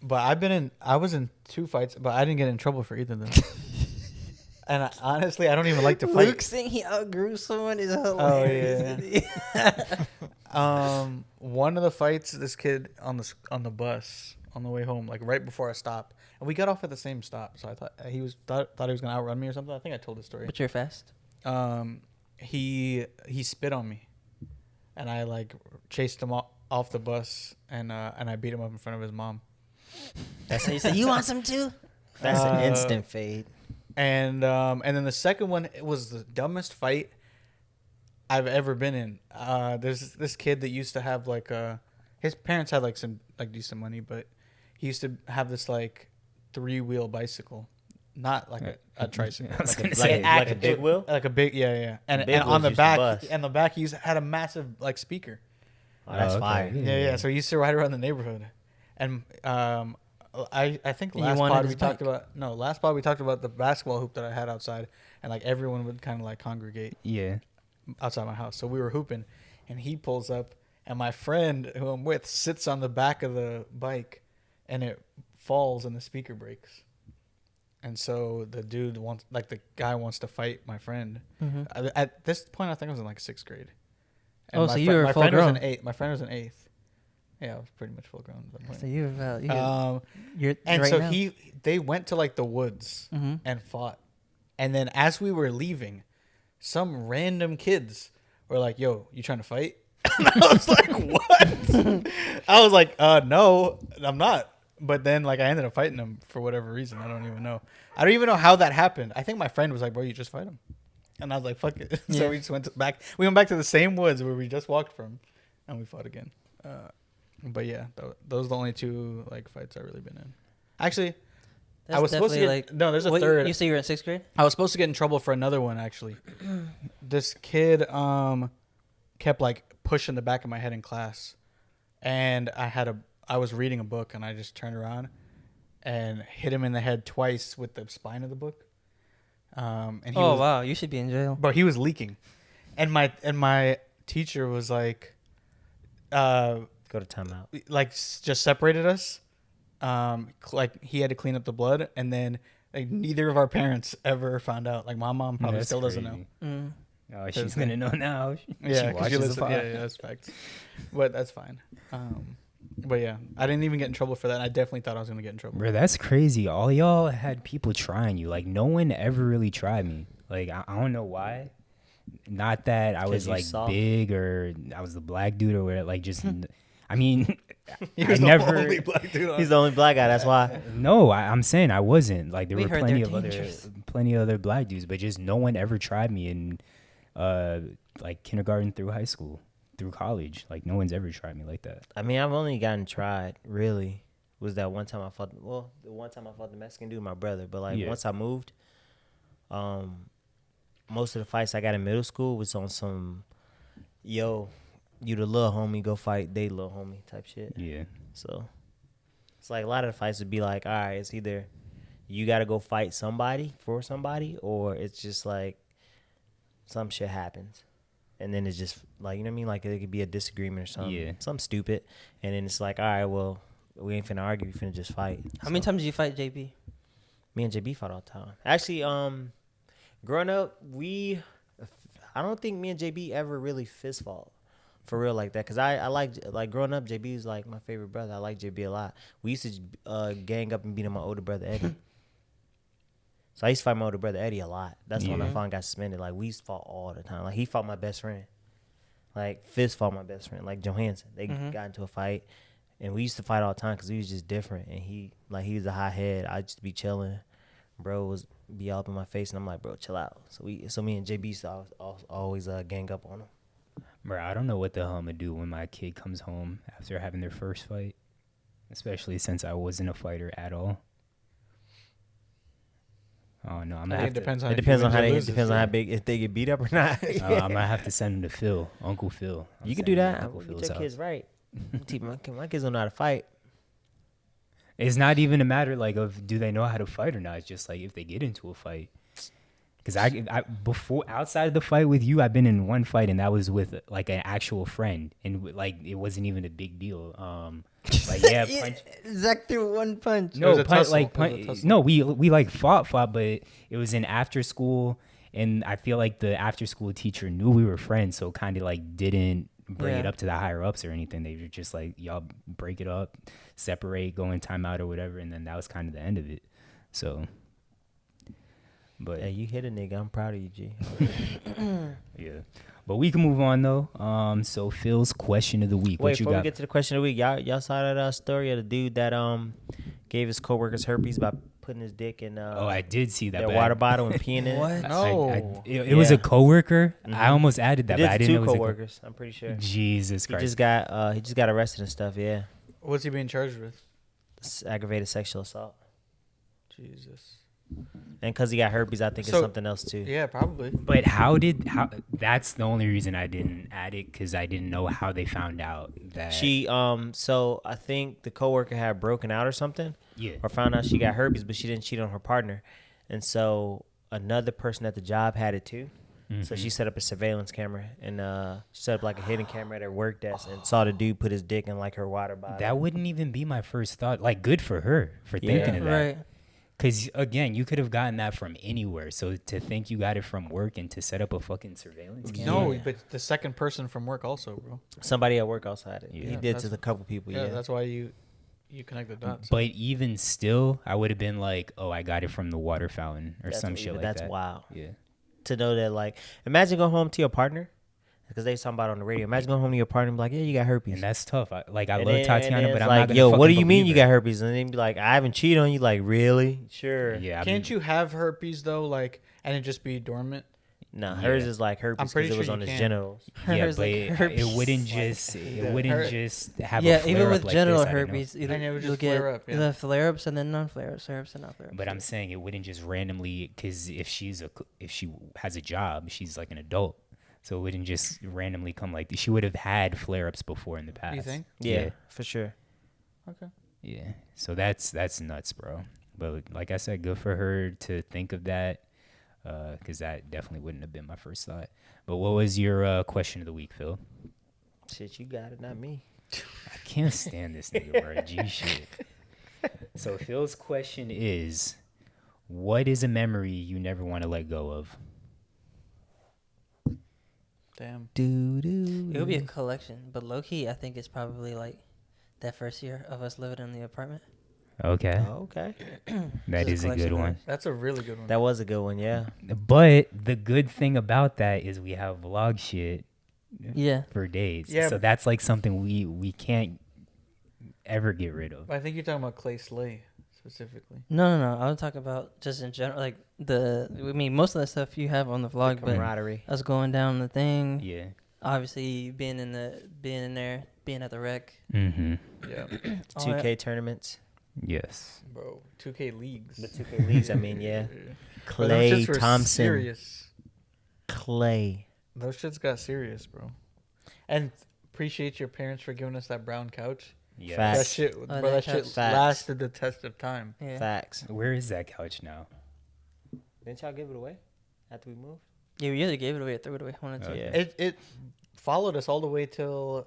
But I was in 2 fights, but I didn't get in trouble for either of them. And honestly, I don't even like to fight. Luke saying he outgrew someone is Oh hilarious. yeah. One of the fights, this kid on the bus on the way home, like right before a stop, and we got off at the same stop. So I thought he was gonna outrun me or something. I think I told this story. But you're fast. He spit on me, and I like chased him off the bus, and I beat him up in front of his mom. That's how you say, you want some too? That's an instant fade. And then the second one, it was the dumbest fight I've ever been in. There's this kid that used to have like his parents had like some like decent money, but he used to have this like 3-wheel bicycle, not like a tricycle. I was gonna Like say, a big wheel? Like a big, yeah. And Big on wheels the used to back, bust. he had a massive like speaker. Oh, that's okay. fire. Yeah. So he used to ride around the neighborhood, and I think You last wanted pod his we talked bike. about the basketball hoop that I had outside, and like everyone would kind of like congregate Yeah. outside my house. So we were hooping, and he pulls up, and my friend who I'm with sits on the back of the bike, and it falls and the speaker breaks. and so the guy wants to fight my friend. Mm-hmm. At this point, I think I was in like 6th grade. Oh, so you were my full friend grown. was in 8th. My friend was in 8th. Yeah, I was pretty much full grown at that point. So you're And right so now. they went to like the woods Mm-hmm. and fought. And then as we were leaving, some random kids were like, "Yo, you trying to fight?" And I was like, "What?" I was like, no, I'm not." But then like I ended up fighting them for whatever reason. I don't even know. I don't even know how that happened. I think my friend was like, "Bro, you just fight him." And I was like, "Fuck it." Yeah. So we just went back. We went back to the same woods where we just walked from, and we fought again. But yeah, those are the only 2 like fights I've really been in. Actually, That's I was supposed to definitely, get no. There's a third. You say you were in 6th grade? I was supposed to get in trouble for another one actually. This kid kept like pushing the back of my head in class, and I was reading a book and I just turned around and hit him in the head twice with the spine of the book. And he was, Wow, you should be in jail. but he was leaking, and my teacher was like, Go to timeout. just separated us. Like he had to clean up the blood, and then like neither of our parents ever found out. Like my mom probably That's still doesn't know. crazy. Mm. Oh, she's gonna know now. Yeah, She watches the pod. yeah, that's facts. But that's fine. But yeah, I didn't even get in trouble for that. I definitely thought I was gonna get in trouble. Bro, that's crazy. All y'all had people trying you. Like no one ever really tried me. Like I don't know why. Not that I was you like soft. big or I was the black dude or whatever. Like just, I mean, He I was the never. only black dude on He's the only black guy. That's why. No, I'm saying I wasn't. Like there We were heard plenty they're of dangerous. other black dudes, but just no one ever tried me in like kindergarten through high school, through college. Like no one's ever tried me like that. I mean, I've only gotten tried. Really, was that one time I fought? Well, the one time I fought the Mexican dude, my brother. But like Yeah. once I moved, most of the fights I got in middle school was on some, yo, you the little homie, go fight they little homie type shit. Yeah. So it's like a lot of the fights would be like, all right, it's either you got to go fight somebody for somebody, or it's just like some shit happens. And then it's just like, you know what I mean? Like it could be a disagreement or something. Yeah. Something stupid. And then it's like, all right, well, we ain't finna argue. We finna just fight. How many times did you fight JB? Me and JB fought all the time. Actually, growing up, I don't think me and JB ever really fist fought for real like that. Cause I like growing up, JB was like my favorite brother. I like JB a lot. We used to gang up and beat on my older brother Eddie. So I used to fight my older brother Eddie a lot. That's when I finally got suspended. Like we used to fight all the time. Like he fought my best friend. Like Fist fought my best friend. Like Johansson. They got into a fight. And we used to fight all the time because we was just different. And he was a hot head. I just be chilling. Bro was be all up in my face, and I'm like, bro, chill out. So me and JB used to always gang up on him. Bro, I don't know what the hell I'm gonna do when my kid comes home after having their first fight, especially since I wasn't a fighter at all. Oh no, I'm gonna have It to. depends on It if depends you on win how or they lose depends this on how year. big if they get beat up or not. I'm gonna have to send him to Phil, Uncle Phil. I'm You can do sending him to that. Uncle Get Phil's your house. kids right. My kids don't know how to fight. It's not even a matter like of do they know how to fight or not. It's just like if they get into a fight. Because I before outside of the fight with you, I've been in one fight and that was with like an actual friend, and like it wasn't even a big deal. Like yeah, punch. Zach threw one punch. It was No, a punch, tussle. like It was a punch. tussle. No, we like fought, but it was in after school, and I feel like the after school teacher knew we were friends, so kind of like didn't bring it Yeah. up to the higher ups or anything. They were just like, y'all break it up, separate, go in timeout or whatever, and then that was kind of the end of it. So, but Yeah, you hit a nigga. I'm proud of you, G. yeah, but we can move on though. So Phil's question of the week. Wait, what you before we got? get to the question of the week, y'all saw that story of the dude that gave his coworkers herpes by putting his dick in Oh, I did see that. their but water bottle and peeing in it. What? No. It was a Yeah. coworker. Mhm. I almost added that, He but I did didn't two know it was a coworkers. I'm pretty sure. Jesus He Christ. just got arrested and stuff. Yeah, What's he being charged with? it's aggravated sexual assault. Jesus. And because he got herpes, I think it's So- something else too. Yeah, probably. But that's the only reason I didn't add it, because I didn't know how they found out that She so I think the coworker had broken out or something, yeah. or found out she got herpes, but she didn't cheat on her partner, and so another person at the job had it too. So she set up a surveillance camera and set up like a hidden camera at her work desk and saw the dude put his dick in like her water bottle. That wouldn't even be my first thought. Like, good for her for thinking of that. Right. Because, again, you could have gotten that from anywhere. So to think you got it from work and to set up a fucking surveillance camera. No, but the second person from work also, bro. Somebody at work also had it. Yeah. He did to a couple people. Yeah, Yeah, that's why you connect the dots. But even still, I would have been like, oh, I got it from the water fountain or some shit like that. That's wild. Yeah. To know that, like, imagine going home to your partner, because they was talking about it on the radio. Imagine going home to your partner and be like, yeah, you got herpes. And that's tough. I love And Tatiana, then but it's I'm like, not gonna yo, fucking what do you mean believe you her. got herpes? And then be like, I haven't cheated on you. Like, really? Sure. Yeah. Can't you have herpes though, like, and it just be dormant? No, Yeah. hers is like herpes I'm because pretty it was sure on you his can. genitals. Yeah, Hers but like it herpes. wouldn't just just have a Yeah, flare even up with like genital this, I don't know. herpes, either And it would you'll just get flare up, yeah. the flare-ups and then non-flare-ups, flare-ups and non-flare-ups. But I'm saying it wouldn't just randomly, because if she has a job, she's like an adult, so it wouldn't just randomly come like this. She would have had flare ups before in the past. You think? Yeah, for sure. Okay. Yeah. So that's nuts, bro. But like I said, good for her to think of that, because that definitely wouldn't have been my first thought. But what was your question of the week, Phil? Shit, you got it, not me. I can't stand this nigga, bro. G shit. So Phil's question is, what is a memory you never want to let go of? Damn. It would be a collection, but low-key, I think it's probably like that first year of us living in the apartment. Okay. Oh, okay. That Just is a collection good of one. That's a really good one. That was a good one, yeah. But the good thing about that is we have vlog shit Yeah. for days. Yeah, So but- that's like something we can't ever get rid of. I think you're talking about Clay Slay specifically. No. I was talking about just in general, like most of that stuff you have on the vlog, but Camaraderie. us going down the thing, Yeah. obviously being in there, being at the rec. Mm-hmm. Yeah. all 2K that. tournaments. Yes. Bro, 2K leagues. The 2K leagues, I mean, yeah. But those Clay shits were Thompson. serious. Clay. Those shits got serious, bro. And appreciate your parents for giving us that brown couch. Yeah. Facts. That shit, Oh, bro, that that shit couch. Facts. lasted the test of time. Yeah. Facts. Where is that couch now? Didn't y'all give it away after we moved? Yeah, we either gave it away or threw it away. One or two. Yeah. It followed us all the way till,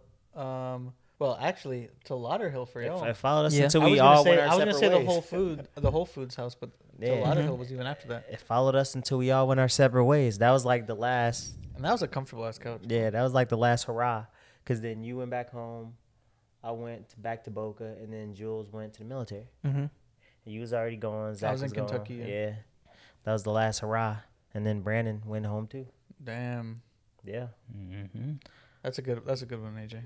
well, actually, till Lauderhill for y'all. It followed us Yeah. until I we was gonna all say, went our I was separate gonna say ways. the Whole Foods house, but till Yeah. Lauderhill was even after that. It followed us until we all went our separate ways. That was like the last. And that was a comfortable ass couch. Yeah, that was like the last hurrah. Because then you went back home. I went back to Boca, and then Jules went to the military. Mm-hmm. You was already gone. Zach was in gone. Kentucky, yeah. Yeah, that was the last hurrah. And then Brandon went home too. Damn, Yeah. Mm-hmm. that's a good one, AJ.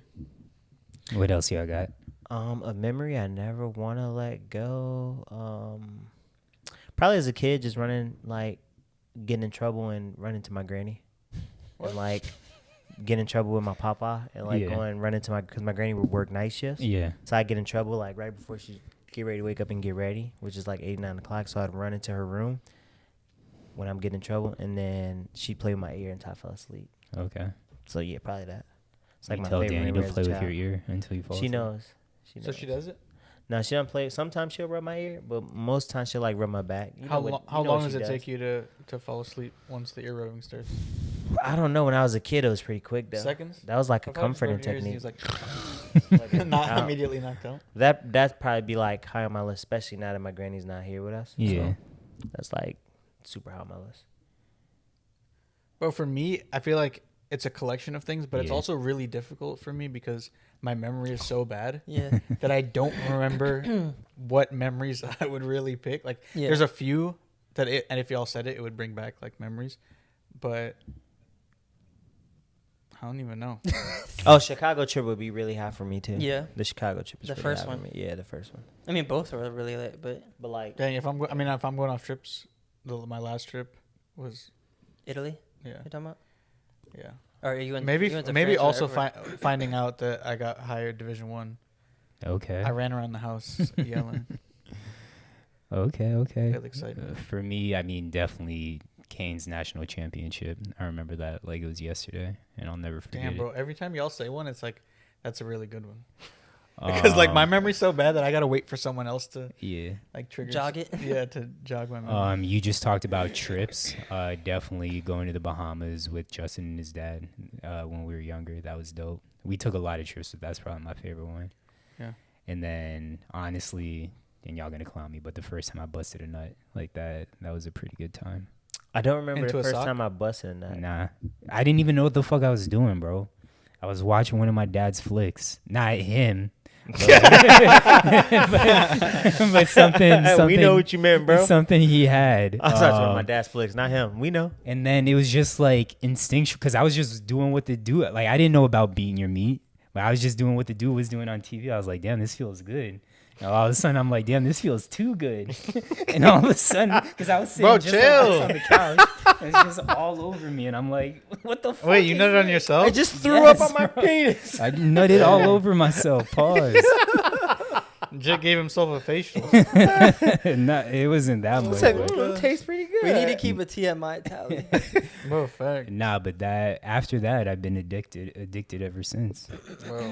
What else y'all got? A memory I never want to let go. Probably as a kid, just running, like, getting in trouble and running to my granny. What? And, like, getting in trouble with my papa and, like, Yeah. going running to because my granny would work night shifts. Yeah. So I'd get in trouble, like, right before she get ready to wake up and get ready, which is, like, 8, 9 o'clock. So I'd run into her room when I'm getting in trouble, and then she'd play with my ear until I fell asleep. Okay. So, yeah, probably that. It's like You my tell favorite Danny memory to as a play with child. your ear until you fall She asleep. knows. So she does it. No, she don't play. Sometimes she'll rub my ear, but most times she'll like rub my back. You How know what- how you know long what does she it take you to fall asleep once the ear rubbing starts? I don't know. When I was a kid, it was pretty quick though. Seconds. That was like a If I was comforting rubbing your ears technique. and he's like, not Ow. immediately knocked out. That'd probably be like high on my list, especially now that my granny's not here with us. Yeah. So that's like super high on my list. But for me, I feel like it's a collection of things, but it's Yeah. also really difficult for me because my memory is so bad Yeah. that I don't remember what memories I would really pick. Like, Yeah. there's a few and if y'all said it, it would bring back like memories, but I don't even know. Oh, Chicago trip would be really high for me too. Yeah. The Chicago trip is The pretty first high one. For me. Yeah, the first one. I mean, both were really lit, but But like, Dang, if I'm going off trips, my last trip was Italy, yeah, you talking about? yeah. Or you went? Maybe you went to maybe France or also everywhere? finding out that I got hired Division 1. Okay. I ran around the house yelling. Okay. Really excited. For me, I mean, definitely Kane's national championship. I remember that like it was yesterday, and I'll never forget Damn, it. bro. Every time y'all say one, it's like, that's a really good one. Because like my memory's so bad that I gotta wait for someone else to Yeah. like trigger Jog it? Yeah, to jog my memory. You just talked about trips. Definitely going to the Bahamas with Justin and his dad when we were younger. That was dope. We took a lot of trips, but that's probably my favorite one. Yeah. And then honestly, then y'all gonna clown me. But the first time I busted a nut like that was a pretty good time. I don't remember Into the a first sock? time I busted a nut. Nah, I didn't even know what the fuck I was doing, bro. I was watching one of my dad's flicks, not him. But something. We know what you meant, bro. Something he had. I was watching my dad's flicks, not him. We know. And then it was just like instinctual because I was just doing what the dude. Like I didn't know about beating your meat, but I was just doing what the dude was doing on TV. I was like, damn, this feels good. And all of a sudden, I'm like, damn, this feels too good. And all of a sudden, because I was sitting just like this on the couch, and it's just all over me, and I'm like, what the fuck? Wait, you nutted on yourself? I just threw up on my penis. I nutted all over myself. Pause. Jake gave himself a facial. It wasn't that much. It tastes pretty good. We need to keep a TMI tally. Bro, fact. Nah, but after that, I've been addicted ever since.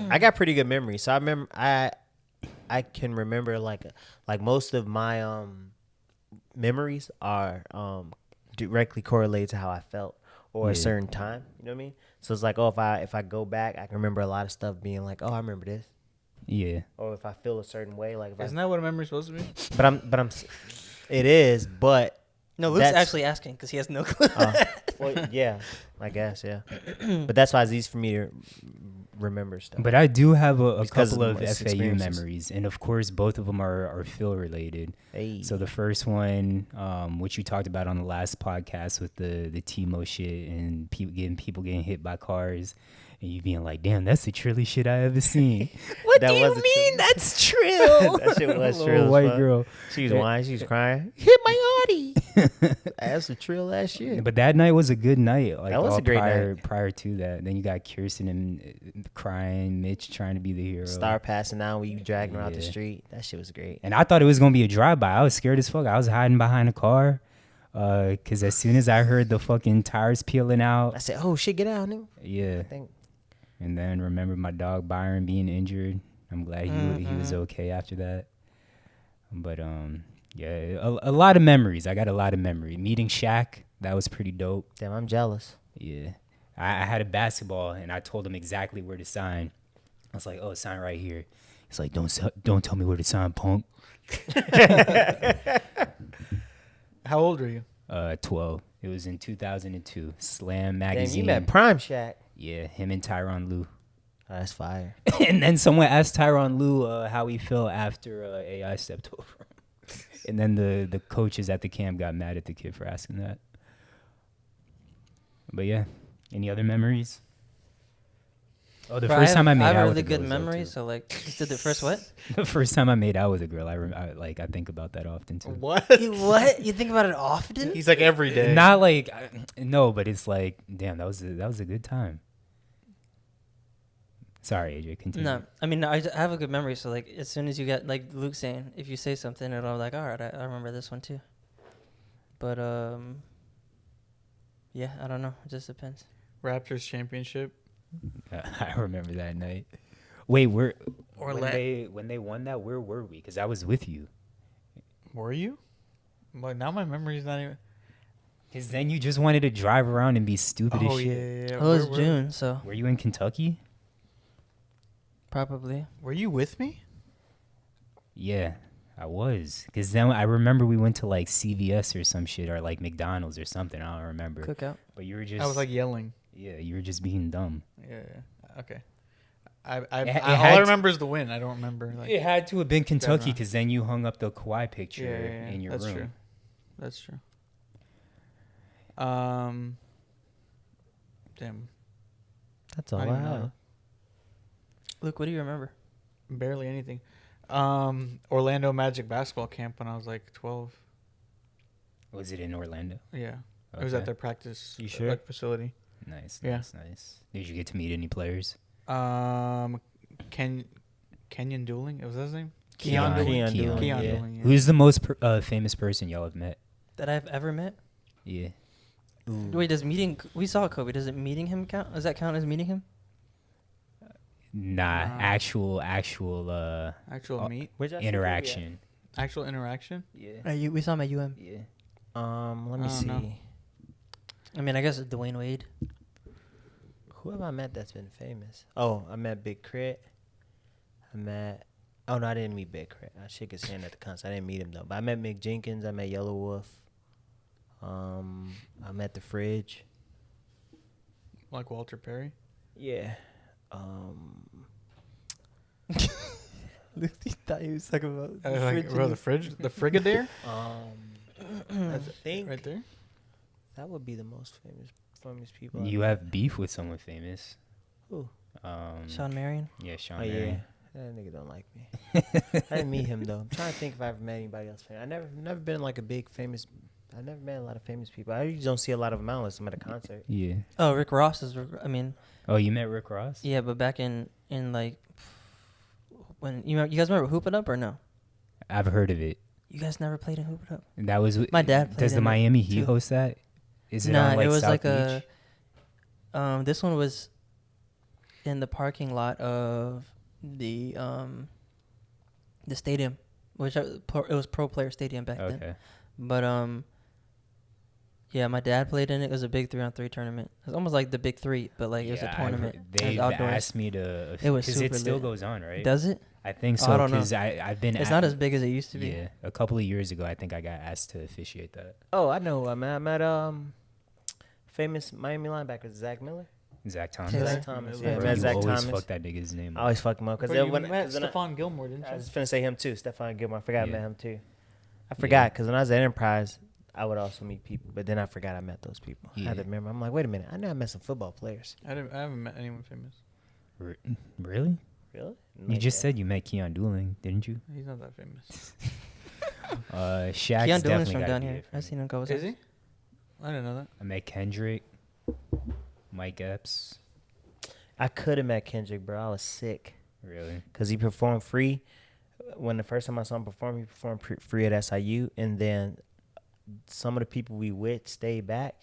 I got pretty good memory. So I remember I can remember like most of my memories are directly correlated to how I felt or a certain time. You know what I mean? So it's like, oh, if I go back, I can remember a lot of stuff being like, oh, I remember this. Yeah. Or if I feel a certain way, like if Isn't that what a memory's supposed to be? it is, but No, Luke's actually asking because he has no clue. well, yeah, I guess, yeah. But that's why it's easy for me to remember stuff. But I do have a Because couple of of my FAU experiences. memories, and of course, both of them are Phil related. Hey. So the first one, which you talked about on the last podcast with the Timo shit and people getting hit by cars, and you being like, "Damn, that's the trillest shit I ever seen." What That do you was a mean? That's trill. That shit was Little trill as white fuck. girl. She was whining, she was crying. Hit my Audi. That's some trill ass shit. But that night was a good night. Like That was all a great night. Prior to that, then you got Kirsten and crying, Mitch trying to be the hero. Star passing out when you dragging her out the Yeah. street. That shit was great. And I thought it was gonna be a drive-by. I was scared as fuck. I was hiding behind a car, cause as soon as I heard the fucking tires peeling I out, said, "Oh shit, get out, nigga." yeah. I think And then remember my dog Byron being injured. I'm glad he was okay after that. But yeah, a lot of memories. I got a lot of memory. Meeting Shaq, that was pretty dope. damn, I'm jealous. Yeah, I had a basketball and I told him exactly where to sign. I was like, "Oh, sign right here." He's like, "Don't tell me where to sign, punk." How old are you? 12. It was in 2002. Slam Damn, magazine. you met Prime Shaq. Yeah, him and Tyronn Lue. Oh, that's fire. And then someone asked Tyronn Lue how he felt after AI stepped over him. And then the coaches at the camp got mad at the kid for asking that. But yeah, any other memories? Oh, the Bro, first time I made I have out a with really a girl good was dope, memory. too. So like, just did the first what? The first time I made out with a girl, I think about that often too. What? You what? You think about it often? He's like every day. Not like no, but it's like, damn, that was a good time. Sorry, AJ, continue. No, I mean I have a good memory. So like, as soon as you get like Luke saying, if you say something, it'll like, all right, I remember this one too. But yeah, I don't know. It just depends. Raptors championship. I remember that night. Wait, when Orla- they won that, where were we? Because I was with you. Were you? Well, now my memory's not even. Because then you just wanted to drive around and be stupid as Oh shit. yeah. It was June, so Were you in Kentucky? probably. Were you with me? Yeah, I was. Because then I remember we went to like CVS or some shit or like McDonald's or something. I don't remember. Cookout. But you were just. I was like yelling. Yeah, you were just being dumb. Yeah. Okay. It all had I to- remember is the win. I don't remember. Like, It had to have been Kentucky around. because then you hung up the Kawhi picture yeah, in your that's room. true. That's true. Damn. That's all I I don't even have. know. Luke, what do you remember? Barely anything. Orlando Magic basketball camp when I was like 12. Was it in Orlando? Yeah. It was Okay. at their practice You sure? like, facility. Nice, Yeah. nice. Did you get to meet any players? Kenyon Dueling. Was that his name? Keon Dueling. Dueling, Keon yeah. Dueling. Yeah. Who's the most famous person y'all have met? That I've ever met? Yeah. Wait, does meeting? We saw Kobe. Does it meeting him count? Does that count as meeting him? Nah, Nah. actual Actual meet. Which I interaction. Actual interaction. Yeah. We saw him at UM. Yeah. Let me I don't see. know. I mean, I guess it's Dwayne Wade. Who have I met that's been famous? Oh, I met Big Crit. I met Oh no, I didn't meet Big Crit. I shook his hand at the concert. I didn't meet him though. But I met Mick Jenkins. I met Yellow Wolf. I met The Fridge. Like Walter Perry. Yeah. He thought he was talking about The Frigadier. I think Right there. that would be the most famous people. You have beef with someone famous. Who? Sean Marion. Yeah, Sean Oh Marion. yeah, that nigga don't like me. I didn't meet him though. I'm trying to think if I ever met anybody else famous. I never been like a big famous. I never met a lot of famous people. I usually don't see a lot of them out unless I'm at a concert. Yeah. Oh, Rick Ross is. I mean, Oh, you met Rick Ross? yeah, but back in like when you guys remember Hoop It Up or no? I've heard of it. You guys never played in Hoop It Up? And that was My dad played Does the in it, Miami Heat too. host that? Is it Nah, on like it was South like Beach? this one was in the parking lot of the stadium, which it was Pro Player Stadium back then. Okay. But yeah, my dad played in it. It was a big 3-on-3 tournament. It was almost like the Big Three, but like it was a tournament. They've outdoors. asked me to. It was because it super still lit. goes on, right? Does it? I think Oh, so. I don't know. Because I've been. It's not as big as it used to be. Yeah, a couple of years ago, I think I got asked to officiate that. Oh, I know. I met famous Miami linebacker Zach Miller. Zach Thomas. Taylor. Zach Thomas. Yeah, Yeah, bro, met You Zach always Thomas. fuck that nigga's name I up. always fuck him up because But you when met I Stephon Gilmore, didn't I you? was finna say him too, Stephon Gilmore. I forgot I Yeah. met him too. I forgot because when I was at Enterprise, I would also meet people, but then I forgot I met those people. I had to Yeah. remember. I'm like, wait a minute, I know I met some football players. I haven't met anyone famous. Really? Really? You just said you met Keon Dooling, didn't you? He's not that famous. Shaq's Keon Doolin's definitely from gotta down be here. it for I've me. seen him go. Is he? I didn't know that. I met Kendrick, Mike Epps. I could have met Kendrick, bro. I was sick Really? because he performed free. When the first time I saw him perform, he performed free at SIU, and then some of the people we with stayed back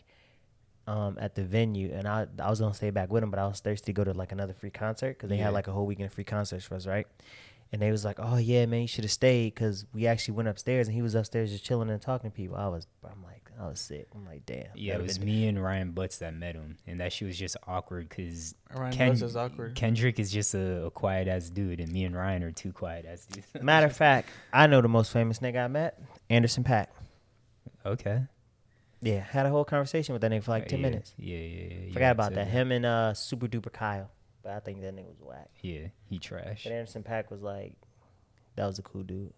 at the venue, and I was gonna stay back with him, but I was thirsty to go to like another free concert because they Yeah. had like a whole weekend of free concerts for us, right? And they was like, "Oh yeah, man, you should have stayed," because we actually went upstairs and he was upstairs just chilling and talking to people. I was sick. I'm like, damn. Yeah, it was me and Ryan Butts that met him, and that shit was just awkward because Ryan Butts is awkward. Kendrick is just a quiet ass dude, and me and Ryan are two quiet ass dudes. Matter of fact, I know the most famous nigga I met, Anderson .Paak. Okay. Yeah, had a whole conversation with that nigga for like 10 Yeah, minutes. Yeah. You Forgot had about said that. Him and Super Duper Kyle. But I think that nigga was whack. Yeah, he trash. But Anderson .Paak was like, that was a cool dude.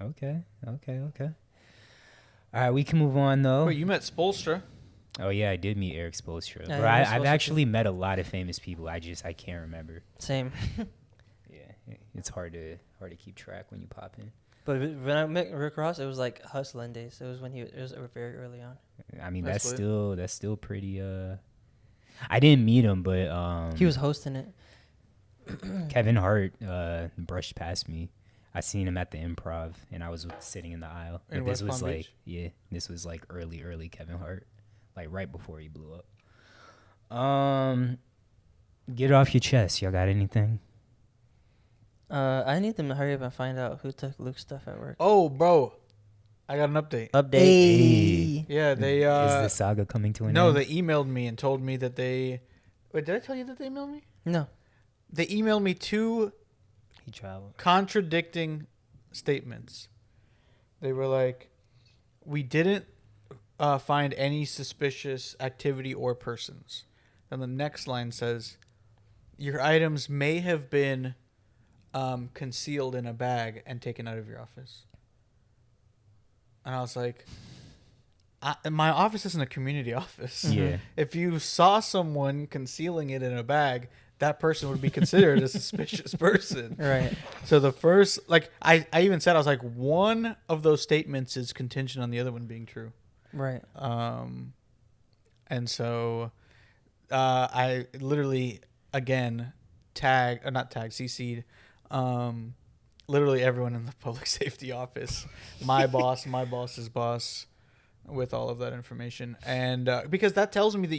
Okay. All right, we can move on though. Wait, you met Spolstra. Oh yeah, I did meet Eric Spoelstra. Yeah, Bro, I know I've Spoelstra actually met a lot of famous people. I can't remember. Same. Yeah, it's hard to keep track when you pop in. But when I met Rick Ross, it was like hustling days. It was when it was very early on. I mean, That's that's still pretty. I didn't meet him, but He was hosting it. Kevin Hart brushed past me. I seen him at the Improv, and I was sitting in the aisle. In But this West was Palm like, Beach? this was like early Kevin Hart, like right before he blew up. Get it off your chest. Y'all got anything? I need them to hurry up and find out who took Luke's stuff at work. Oh, bro, I got an update. Update. Yeah, they Is the saga coming to an no, end? they emailed me and told me that they. Wait, did I tell you that they emailed me? No. They emailed me 2 He traveled. contradicting statements. They were like, "We didn't find any suspicious activity or persons." Then the next line says, "Your items may have been concealed in a bag and taken out of your office." And I was like, my office isn't a community office. Yeah. If you saw someone concealing it in a bag, that person would be considered a suspicious person. Right. So the first, like, I even said, I was like, one of those statements is contingent on the other one being true. Right. And so I literally, again, CC'd literally everyone in the public safety office, my boss, my boss's boss, with all of that information. And because that tells me that,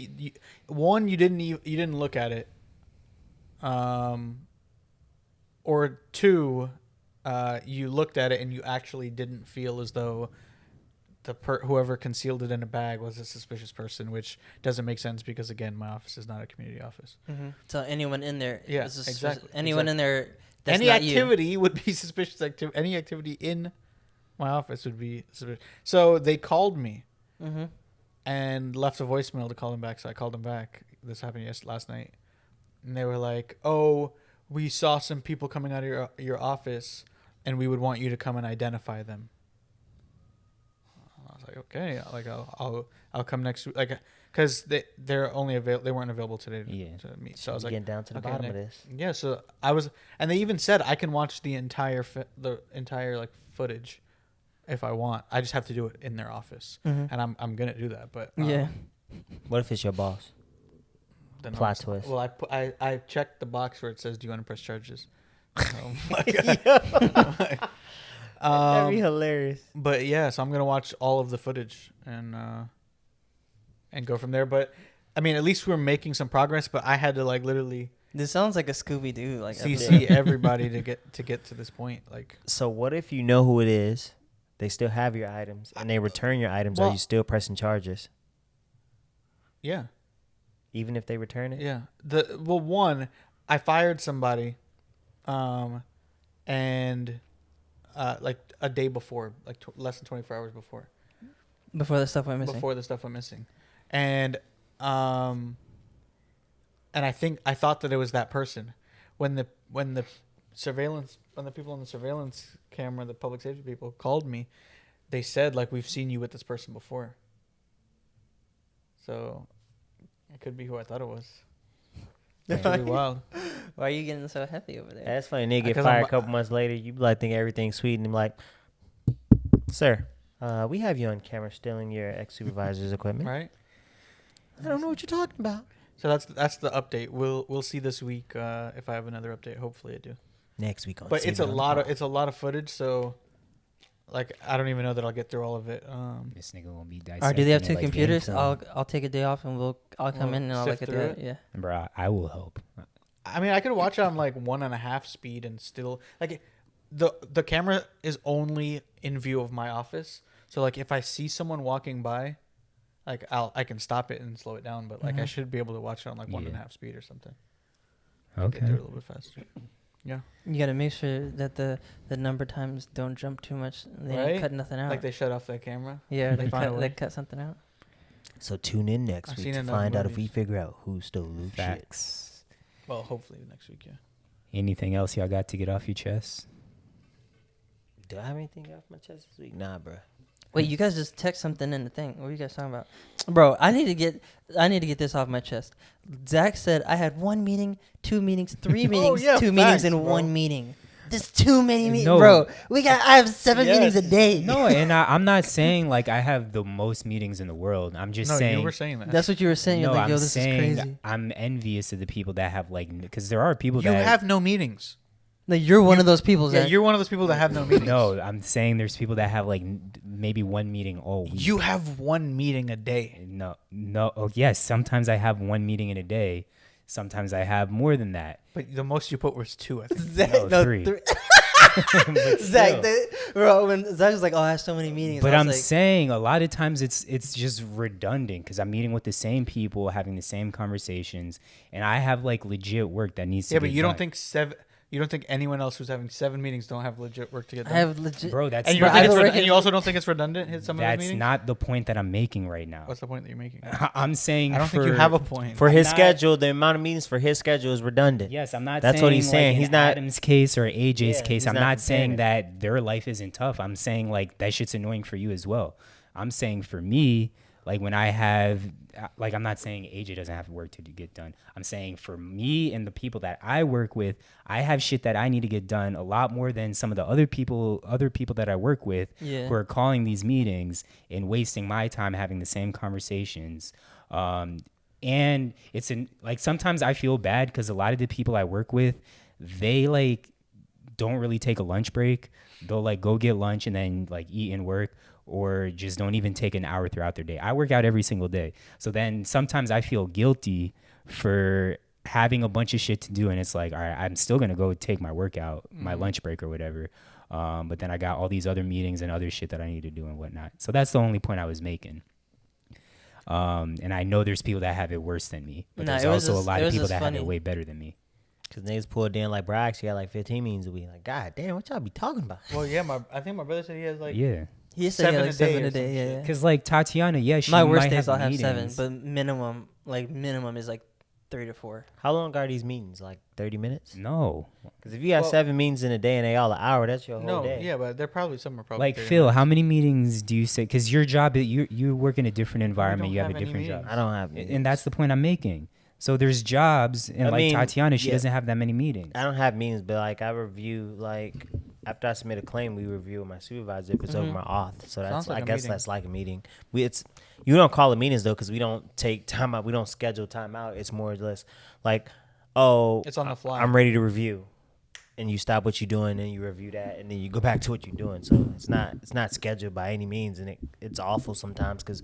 you didn't look at it. Or 2, you looked at it and you actually didn't feel as though whoever concealed it in a bag was a suspicious person, which doesn't make sense because, again, my office is not a community office. Mm-hmm. So anyone in there, Yeah, is exactly, Anyone in there That's any not you. activity would be suspicious activity. Any activity in my office would be suspicious. So they called me and left a voicemail to call them back. So I called them back. This happened last night. And they were like, "Oh, we saw some people coming out of your office, and we would want you to come and identify them." I was like, "Okay, like I'll come next week." Like, because they weren't available today to meet. So I was like, getting down to the bottom of this. Yeah, so I was, and they even said I can watch the entire like footage if I want. I just have to do it in their office, and I'm gonna do that. But Yeah. What if it's your boss? then Plot twist. Well, I checked the box where it says, "Do you want to press charges?" That'd be Um, hilarious. but yeah, so I'm gonna watch all of the footage and go from there. But I mean, at least we're making some progress. But I had to like literally This sounds like a Scooby Doo like CC everybody to get to this point. Like, So what if you know who it is? They still have your items, and they return your items. Well- Are you still pressing charges, yeah, even if they return it? yeah. One, I fired somebody, and like a day before, like less than 24 hours before. before the stuff went missing. Before the stuff went missing, and I thought that it was that person when the people on the surveillance camera, the public safety people called me, they said like, "We've seen you with this person before." So it could be who I thought it was. That's pretty wild. Why are you getting so happy over there? That's funny. They get 'Cause fired I'm- a couple months later. You like think everything's sweet, and I'm like, "Sir, we have you on camera stealing your ex-supervisor's equipment." Right. I don't know what you're talking about. So that's the update. We'll see this week if I have another update. Hopefully I do. Next week on. But it's Save a It on lot the of Pod. it's a lot of footage. So like I don't even know that I'll get through all of it. This nigga won't be dissecting. Or do they have it two like computers? film. I'll take a day off and I'll come Well, in and I'll look sift at through that. it? Yeah. Bro, I will help. I mean, I could watch it on like 1.5 speed and still like the camera is only in view of my office. So like if I see someone walking by, like I can stop it and slow it down. But like I should be able to watch it on like 1.5 speed or something. Get Okay. through it a little bit faster. Yeah. You gotta make sure that the number times don't jump too much. They Right? don't cut nothing out. Like they shut off that camera. yeah, they they find a cut way. something out. So tune in next I've week seen to enough find out if we movies. figure out who stole Luke's shit. Facts. Well, hopefully next week. Yeah. Anything else y'all got to get off your chest? Do I have anything off my chest this week? Nah, bro. Wait, you guys just text something in the thing. What are you guys talking about, bro? I need to get this off my chest. Zach said I had 1 meeting, 2 meetings, 3 meetings, yeah, 2 meetings facts, in bro. 1 meeting. There's too many meetings, No. bro. I have 7 meetings a day. No, and I'm not saying like I have the most meetings in the world. I'm just No, saying. you were saying that. That's what you were saying. You're No, like, yo, I'm this saying is crazy. I'm envious of the people that have like, because there are people You that have no meetings. Like, you're one of those people, Yeah, Zach. you're one of those people that have no meetings. No, I'm saying there's people that have like maybe one meeting all week. You have 1 meeting a day. No. Oh, yes. Sometimes I have 1 meeting in a day. Sometimes I have more than that. But the most you put was 2, I think. Zach, No, 3. But Zach, still. bro, when Zach was like, "Oh, I have so many meetings," But I was I'm like, saying a lot of times it's just redundant because I'm meeting with the same people, having the same conversations, and I have like legit work that needs to. Yeah, get but you done. don't think you don't think anyone else who's having 7 meetings don't have legit work to get I done? have legit. bro? That's and you, Bro, don't think I it's don't and reckon- you also don't think it's redundant? Hit some of those that's meetings. not the point that I'm making right now. What's the point that you're making? I'm saying I don't think you have a point. For his not- schedule, the amount of meetings for his schedule is redundant. Yes, I'm not. That's saying what he's saying. Like He's in not- Adam's case or AJ's Yeah, case. he's I'm not not saying comparing that their life isn't tough. I'm saying like that shit's annoying for you as well. I'm saying for me, like when I have, like I'm not saying AJ doesn't have work to get done. I'm saying for me and the people that I work with, I have shit that I need to get done a lot more than some of the other people that I work with Yeah. who are calling these meetings and wasting my time having the same conversations. And it's like sometimes I feel bad because a lot of the people I work with, they like don't really take a lunch break. They'll like go get lunch and then like eat and work, or just don't even take an hour throughout their day. I work out every single day. So then sometimes I feel guilty for having a bunch of shit to do. And it's like, all right, I'm still going to go take my workout, my lunch break or whatever. But then I got all these other meetings and other shit that I need to do and whatnot. So that's the only point I was making. And I know there's people that have it worse than me, but Nah, there's it was also just- a lot it of was people just that have funny. it way better than me. Cause niggas pulled in like, bro, I actually got like 15 meetings a week. Like, god damn, what y'all be talking about? Well, yeah, I think my brother said he has like Yeah. He said he had like 7 or a some day. Yeah, shit. yeah. Because like Tatiana, yeah, she My worst might days have I'll have 7, meetings. but minimum is like 3 to 4. How long are these meetings? Like 30 minutes? No. Because if you got 7 meetings in a day and they all an hour, that's your whole No, day. yeah, but they're probably some are probably Like 30 Phil, minutes. how many meetings do you say? Because your job, you work in a different environment. don't You have a have any different job. meetings. I don't have meetings. And that's the point I'm making. So there's jobs, and I like mean, Tatiana, she yeah. doesn't have that many meetings. I don't have meetings, but like I review, like after I submit a claim, we review with my supervisor if it's over my auth. So that's Sounds like I a guess meeting. that's like a meeting. You don't call it meetings though, because we don't take time out. We don't schedule time out. It's more or less like, oh, It's on the fly. I'm ready to review, and you stop what you're doing and you review that, and then you go back to what you're doing. So it's not scheduled by any means, and it's awful sometimes because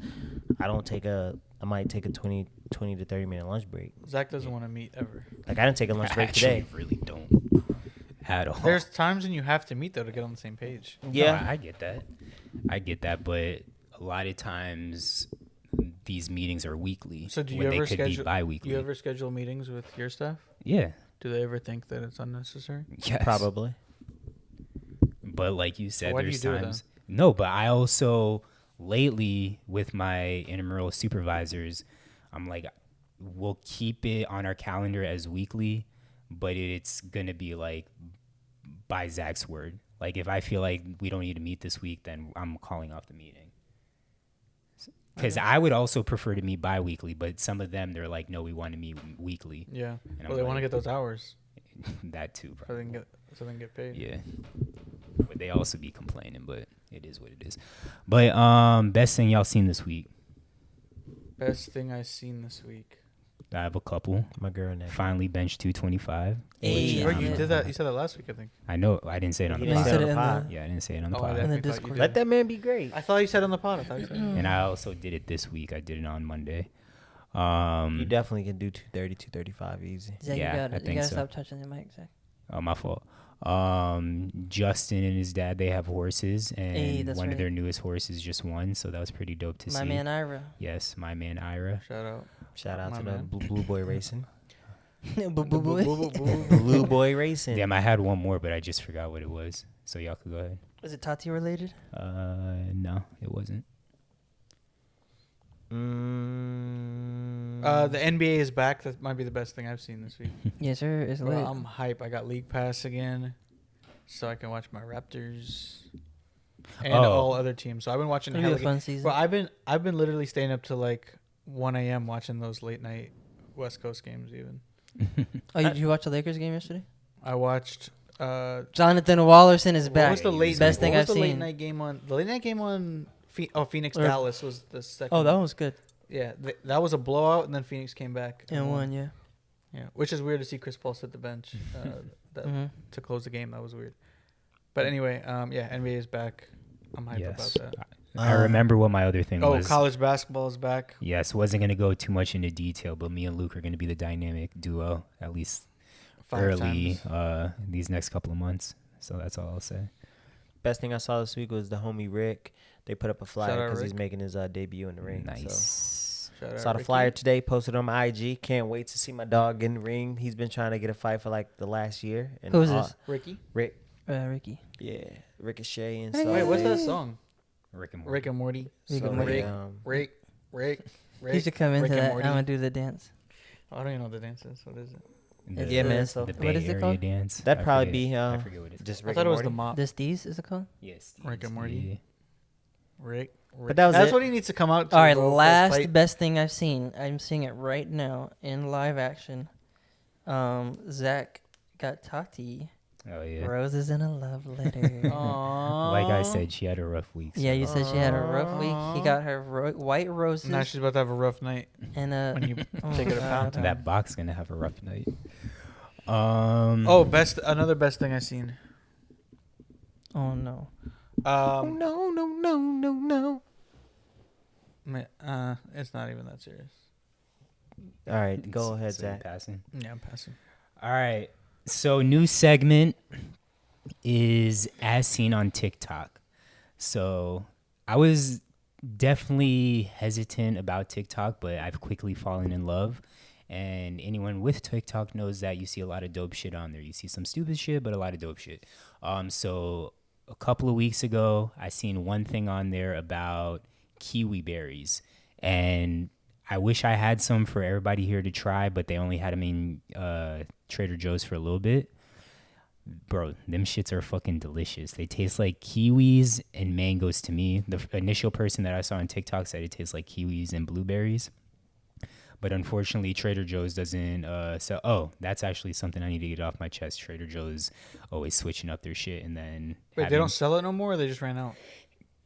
I might take a 20 to 30 minute lunch break. Zach doesn't want to meet ever. Like I didn't take a lunch break Actually, today. really don't at all. There's times when you have to meet though to get on the same page. Yeah, No, I get that, but a lot of times these meetings are weekly. So do you when ever they could schedule? be bi-weekly. You ever schedule meetings with your staff? Yeah. Do they ever think that it's unnecessary? Yes. probably. But like you said, Why do there's you do it times. No, but I also lately with my intramural supervisors, I'm like, we'll keep it on our calendar as weekly, but it's gonna be like by Zach's word. Like if I feel like we don't need to meet this week, then I'm calling off the meeting. Because I would also prefer to meet bi-weekly, but some of them they're like, no, we want to meet weekly. Yeah. And Well, I'm they want to like- get those hours That too, so probably. they can get paid. Yeah. But they also be complaining, but it is what it is. But best thing y'all seen this week? Best thing I've seen this week. I have a couple. My girl next. Finally benched 225. Hey, Bro, yeah. you did that. You said that last week, I think. I know. I didn't say it on the You didn't pod. say it in pod. the- Yeah, I didn't say it on the Oh, I pod. In the definitely thought you Discord. did. Let that man be great. I thought you said on the pod. I thought you said. And I also did it this week. I did it on Monday. You definitely can do 230, 235 easy. Zach, Yeah, I you think gotta so. stop touching the mic, Zach. Oh, my fault. Justin and his dad, they have horses, and Hey, that's one of right. their newest horses just won, so that was pretty dope to see. My man Ira. Yes, my man Ira. Shout out. Shout out My to the man. Blue Boy Racing. Boo boo boy. Blue Boy Racing. Damn, I had one more, but I just forgot what it was. So y'all could go ahead. Is it Tati related? No, it wasn't. The NBA is back. That might be the best thing I've seen this week. Yes, sir. It's Bro, lit. I'm hype. I got League Pass again, so I can watch my Raptors and Oh. all other teams. So I've been watching. It'll be a hella fun games. season. Bro, I've been literally staying up till like 1 a.m. watching those late night West Coast games. Even Oh, did you watch the Lakers game yesterday? I watched. Jonathan Wallerson is What back. was the late Best night, thing what I've was the late seen. night game on? The late night game on Phoenix Or- Dallas was the second. Oh, that one was good. Yeah, that was a blowout, and then Phoenix came back And won, yeah. Yeah, which is weird to see Chris Paul sit the bench Mhm. to close the game. That was weird. But anyway, yeah, NBA is back. I'm hyped Yes. about that. I remember what my other thing Oh, was. college basketball is back. Yes, wasn't going to go too much into detail, but me and Luke are going to be the dynamic duo, at least 5 early times. these next couple of months. So that's all I'll say. Best thing I saw this week was the homie Rick. They put up a Shout flyer out because he's Rick. making his debut in the ring. So. Nice. Shout out Saw the Ricky. flyer today, posted on my IG. Can't wait to see my dog get in the ring. He's been trying to get a fight for like the last year. And Who is this? Ricky. Rick. Ricky. Yeah, Ricochet and Hey, so. Wait, what's that song? Rick and Morty. Rick and Morty. Rick So and Morty. they, Rick. You should come into Rick and that. I'm Morty. gonna do the dance. I don't even know what the dance is. What is it? The- Yeah, man, so- the What Bay is it Area called? dance. That'd I probably forget be, it. I forget what it is. just I Rick thought and it was Morty. the mop. This D's is it called? Yes. Rick and Morty. yeah. Rick. But that was That's it. what he needs to come out to. All right, bro, for a last fight. best thing I've seen. I'm seeing it right now in live action. Zach got Tati Oh yeah. roses in a love letter. Aww. Like I said, she had a rough week. Yeah, so- you said she had a rough week. He got her white roses Now she's about to have a rough night and when you take her to God. Pound Town. that box gonna have a rough night. Oh, another best thing I've seen. Oh no. No. It's not even that serious. All right, go ahead, So you're Zach. passing. Yeah, I'm passing. All right. So new segment is as seen on TikTok. So I was definitely hesitant about TikTok, but I've quickly fallen in love. And anyone with TikTok knows that you see a lot of dope shit on there. You see some stupid shit, but a lot of dope shit. So a couple of weeks ago, I seen one thing on there about kiwi berries. And I wish I had some for everybody here to try, but they only had them in Trader Joe's for a little bit. Bro, them shits are fucking delicious. They taste like kiwis and mangoes to me. The initial person that I saw on TikTok said it tastes like kiwis and blueberries. But unfortunately, Trader Joe's doesn't sell. Oh, that's actually something I need to get off my chest. Trader Joe's always switching up their shit. And then Wait, they don't sell it no more, or they just ran out?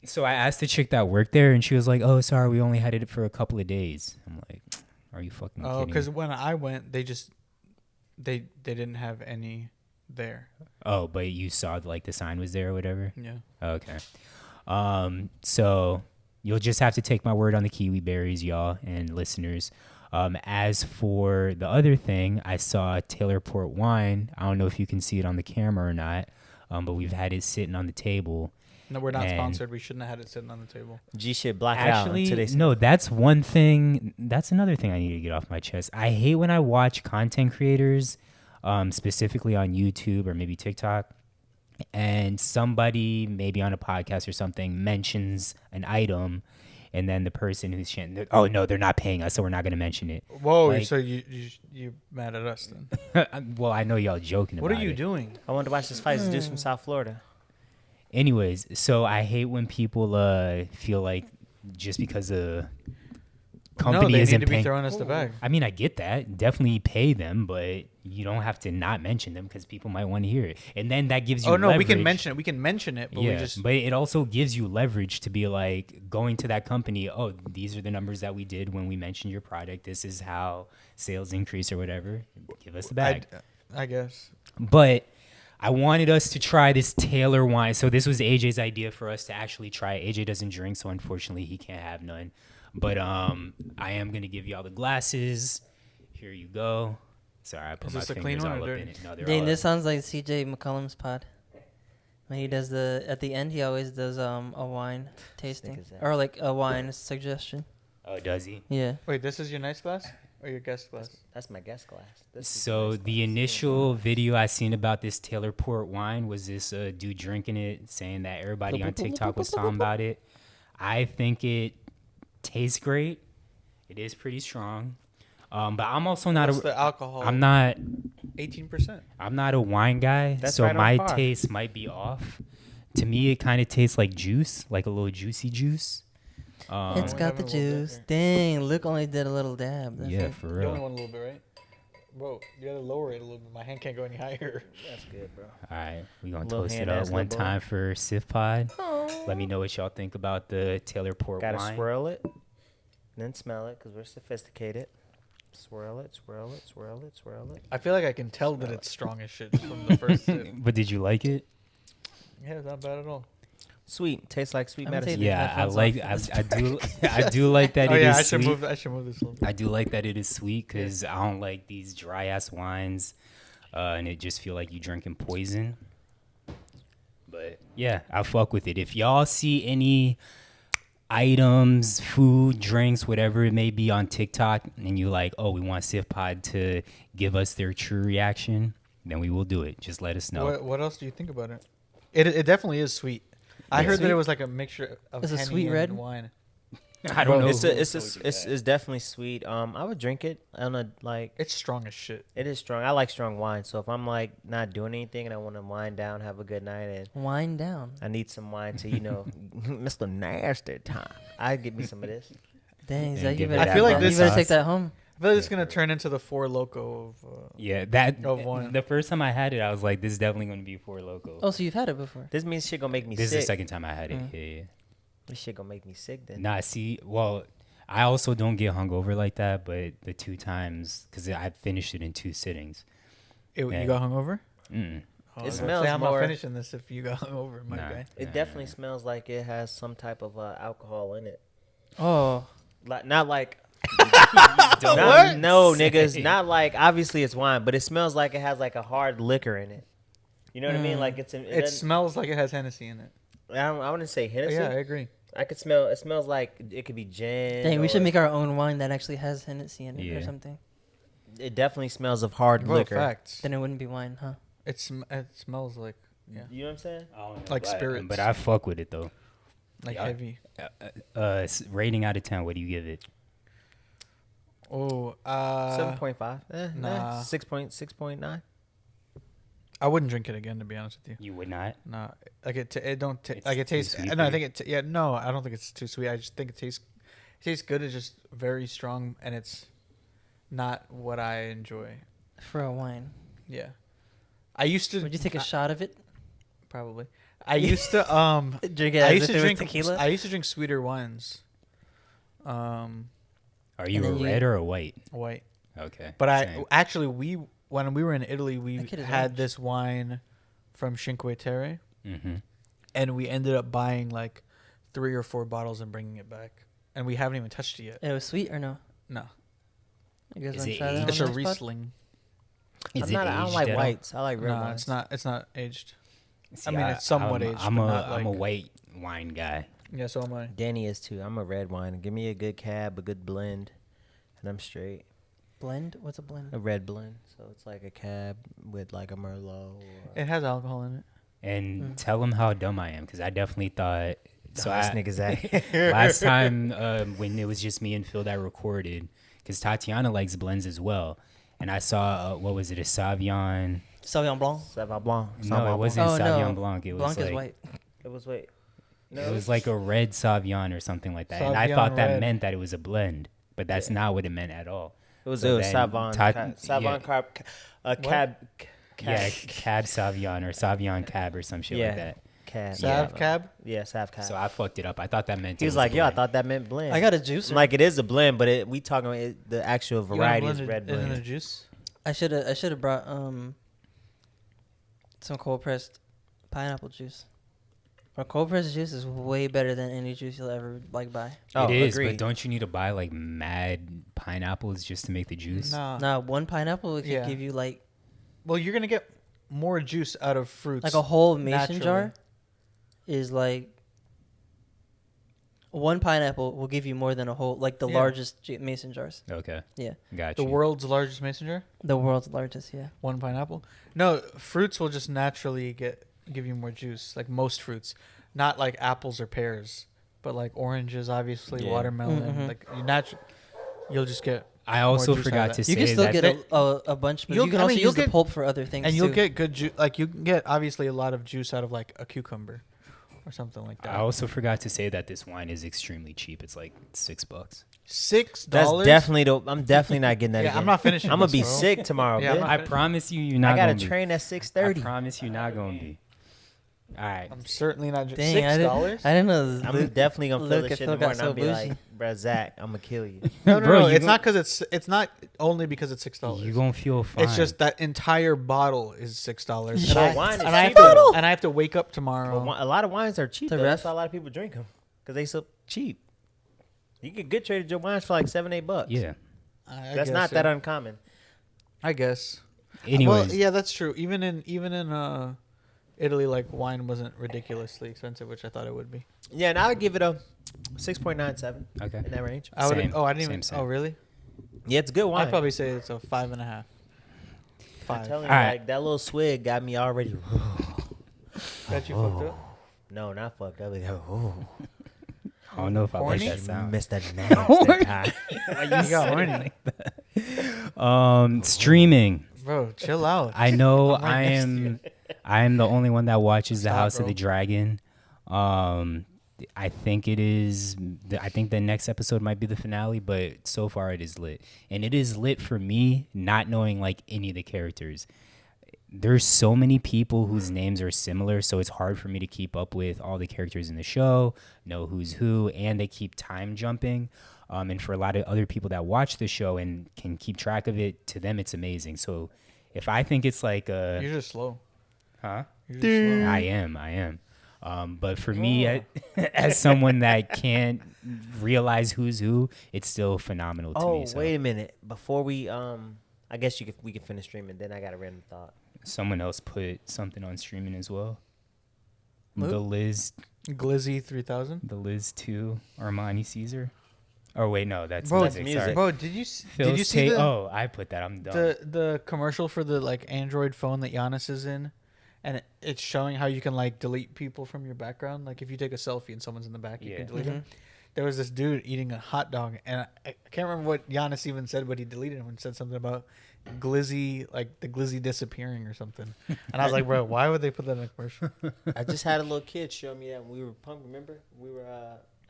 So I asked the chick that worked there, and she was like, "Oh, sorry, we only had it for a couple of days." I'm like, "Are you fucking kidding me?" Because when I went, they didn't have any there. Oh, but you saw like the sign was there or whatever? Yeah. Okay. So you'll just have to take my word on the kiwi berries, y'all and listeners. As for the other thing, I saw Taylor Port wine. I don't know if you can see it on the camera or not, but we've had it sitting on the table. No, we're not sponsored. We shouldn't have had it sitting on the table. G shit black Actually, out today's. no, that's one thing. That's another thing I need to get off my chest. I hate when I watch content creators, specifically on YouTube or maybe TikTok, and somebody maybe on a podcast or something mentions an item, and then the person who's sharing, oh no, they're not paying us, so we're not going to mention it. Whoa, Like, so you mad at us then? well, I know y'all joking about it. What are you doing? I wanted to watch this fight. This dude's from South Florida. Anyways, so I hate when people feel like just because a company they isn't need to be paying. throwing us the bag. I mean, I get that. Definitely pay them, but you don't have to not mention them because people might want to hear it. And then that gives you leverage. We can mention it. We can mention it, but but it also gives you leverage to be like going to that company, oh, these are the numbers that we did when we mentioned your product. This is how sales increase or whatever. Give us the bag. I guess. But I wanted us to try this Taylor wine. So this was AJ's idea for us to actually try it. AJ doesn't drink, so unfortunately he can't have none. But I am going to give y'all the glasses. Here you go. Sorry, I put my fingers all up in it. No, Dang, this sounds like CJ McCollum's pod. When he does at the end, he always does a wine tasting. Or like a wine suggestion. Oh, does he? Yeah. Wait, this is your nice glass? Or your guest glass? That's my guest glass. So the initial video I seen about this Taylor Port wine was this dude drinking it, saying that everybody on TikTok was talking about it. I think it tastes great. It is pretty strong. But I'm also not What's the alcohol? I'm not 18%. I'm not a wine guy, That's so right on my par. taste might be off. To me, it kind of tastes like juice, like a little juicy juice. It's got the juice. Dang, Luke only did a little dab. That's Yeah, it. for You real. only want a little bit, right? Whoa, you gotta lower it a little bit. My hand can't go any higher. That's good, bro. All right, we're going to Little toast it hand-ass up one little time for Sif Pod. Let me know what y'all think about the Taylor Port Gotta wine. swirl it, then smell it, because we're sophisticated. Swirl it, swirl it, swirl it, swirl it. I feel like I can tell that it's strong as shit from the first sip. But did you like it? Yeah, it's not bad at all. Sweet. Tastes like sweet I'm gonna medicine. take Yeah, I headphones like. I do like that Oh it yeah, is I should sweet. move. I should move this a little bit. I do like that it is sweet because I don't like these dry ass wines, and it just feel like you drinking poison. But yeah, I fuck with it. If y'all see any items, food, drinks, whatever it may be on TikTok, and you like, oh, we want Sif Pod to give us their true reaction, then we will do it. Just let us know. What else do you think about it? It definitely is sweet. I heard that it was like a mixture of Is it Henny sweet and red? wine. I don't know. It's definitely sweet. I would drink it. It's strong as shit. It is strong. I like strong wine. So if I'm like not doing anything and I want to wind down, have a good night, and Wind down. I need some wine to, Mr. Nasty time, I'd give me some of this. Dang, And Zach, you give it better, I feel like you this better sauce. take that home. I feel like it's gonna turn into the Four Loko of. Yeah, that Of wine. the first time I had it, I was like, this is definitely going to be Four Loko. Oh, so you've had it before? This means shit gonna make me This sick. is the second time I had it. Yeah. This shit gonna make me sick then. Nah, see, well, I also don't get hungover like that, but the two times, because I finished it in 2 sittings. You Yeah. got hungover? Mm. Oh, It I was gonna smells say, I'm more- not finishing this if you got hungover, my Nah. guy. It definitely smells like it has some type of alcohol in it. Oh, Like not like Don't no say. niggas, not like obviously it's wine, but it smells like it has like a hard liquor in it. You know what I mean? Like It doesn't- smells like it has Hennessy in it. I wouldn't say Hennessy. Yeah, I agree. I could smell. It smells like it could be gin. dang, we should or- make our own wine that actually has Hennessy in it or Yeah. something. It definitely smells of hard Bro, liquor. facts. Then it wouldn't be wine, huh? It smells like You know what I'm saying? I don't know, like spirits. but I fuck with it though. like Yeah. heavy. Rating out of 10, what do you give it? Oh, 7.5. nah. 6.9. I wouldn't drink it again, to be honest with you. You would not? Nah, like it don't It's like it too tastes. sweet No, I for think it. No, I don't think it's too sweet. I just think it tastes good. It's just very strong, and it's not what I enjoy. For a wine. Yeah, I used to. Would you take a shot of it? Probably. I used to Drink it I as used if to it was drink tequila? I used to drink sweeter wines. Are you And a then you- red or a white? White. Okay. But same. when we were in Italy, we That kid is had orange. this wine from Cinque Terre, Mm-hmm. and we ended up buying like 3 or 4 bottles and bringing it back, and we haven't even touched it yet. It was sweet or no? No, You guys Is want to it try that? aged? it's on a the next pod? Riesling. Is I it don't aged like at all? whites. I like red No, wines. it's not aged. See, I mean, it's somewhat aged, I'm but a not I'm a like- white wine guy. Yeah, so am I. Danny is too. I'm a red wine. Give me a good cab, a good blend, and I'm straight. Blend? What's a blend? A red blend. So it's like a cab with like a Merlot. It has alcohol in it. And tell them how dumb I am, because I definitely thought. So this I, nigga's at. last time when it was just me and Phil that recorded, because Tatiana likes blends as well, and I saw what was it, a Sauvignon? Sauvignon Blanc. Sauvignon Blanc. No, it wasn't Oh, no. Sauvignon Blanc. It was Blanc like is white. It was wait. it was like a red Sauvignon or something like that, and I Sauvignon thought that red. meant that it was a blend, but that's not what it meant at all. It was So a then Sauvignon. Sauvignon yeah. Cab. A cab. Yeah, Cab Sauvignon or Sauvignon Cab or some shit Yeah. like that. Cab. Sav Cab. Yeah, Sav Cab. So I fucked it up. I thought that meant He it was a like, "Yo, I blend. thought that meant blend." I got a juicer. Like it is a blend, but we talking about the actual You wanna variety is blend red it in a blend. juice. I should have brought some cold pressed pineapple juice. Or cold pressed juice is way better than any juice you'll ever like buy. Oh, It is, agreed. but don't you need to buy like mad pineapples just to make the juice? Nah. Now one pineapple can Yeah. give you like Well, you're gonna get more juice out of fruits. a whole mason naturally. jar is like one pineapple will give you more than a whole like the Yeah. largest mason jars. Okay, Yeah, got The you. world's largest mason jar. the world's largest. Yeah, One pineapple. No, fruits will just naturally give you more juice. Like most fruits, not like apples or pears, but like oranges, obviously, Yeah. watermelon. Mhm. Like you'll just get. I also more juice out forgot of to that. say you can still that get a bunch, but You'll- you can I also mean, you'll use the get- pulp for other things. And you'll too. get good juice. Like you can get obviously a lot of juice out of like a cucumber, or something like that. I also forgot to say that this wine is extremely cheap. It's like $6. $6. That's definitely I'm definitely not getting that. Yeah, again. I'm not finishing. I'm gonna this, be bro. sick tomorrow. Yeah, I'm bitch. not I fin- promise you, you're not. I got a gonna train at Be. I 6:30. promise you're not gonna be. All right. I'm certainly not. Dang, I $6. didn't know. I'm definitely gonna feel Look, this I shit feel in the got morning. I'll so be bougie. like, "Bruh, Zach, I'm gonna kill you." No, Bro, you it's gon- not because it's not only because it's $6. You gonna feel fine. It's just that entire bottle is $6, Yeah. and, Wine is I have cheap, to, though. and I have to wake up tomorrow. But a lot of wines are cheap. The Though. That's ref- why a lot of people drink them because they so cheap. You get good Trader Joe wines for like $7-8. yeah. I That's guess, not yeah. that uncommon. I guess. Anyways, Well, yeah, that's true. Even in Italy, like wine wasn't ridiculously expensive, which I thought it would be. Yeah, and I would give it a 6.97 okay. in that range. I would. Same. Oh, I didn't even. Same. Oh, really? Yeah, it's a good wine. I'd probably say it's a 5.5. I'm 5. telling you, All right. like that little swig got me already. That you fucked up. No, not fucked up. Like, oh, I don't know if I like Horny? that sound. missed that nasty time. You got horny, Streaming. bro. Chill out. I know I'm right next to I am the only one that watches the Stop, House bro. of the Dragon. I think it is. I think the next episode might be the finale, but so far it is lit, and it is lit for me, not knowing like any of the characters. There's so many people whose names are similar, so it's hard for me to keep up with all the characters in the show, know who's who, and they keep time jumping. And for a lot of other people that watch the show and can keep track of it, to them it's amazing. So if I think it's like You're just slow. huh? You're just slow. I am. But for me, as someone that can't realize who's who, it's still phenomenal to me. So Wait a minute. Before we I guess we can finish streaming. Then I got a random thought. someone else put something on streaming as well. Who? The Liz Glizzy 3000. 2 Armani Caesar. Oh wait, no, that's Bro, music. music. Sorry. Bro, did you Phil's see the Oh, I put that. I'm dumb. the commercial for the like Android phone that Giannis is in, and it's showing how you can like delete people from your background. Like if you take a selfie and someone's in the back, you Yeah. can delete them. There was this dude eating a hot dog, and I can't remember what Giannis even said, but he deleted him and said something about glizzy, like the glizzy disappearing or something. And I was like, bro, why would they put that in a commercial? I just had a little kid show me that when we were remember we were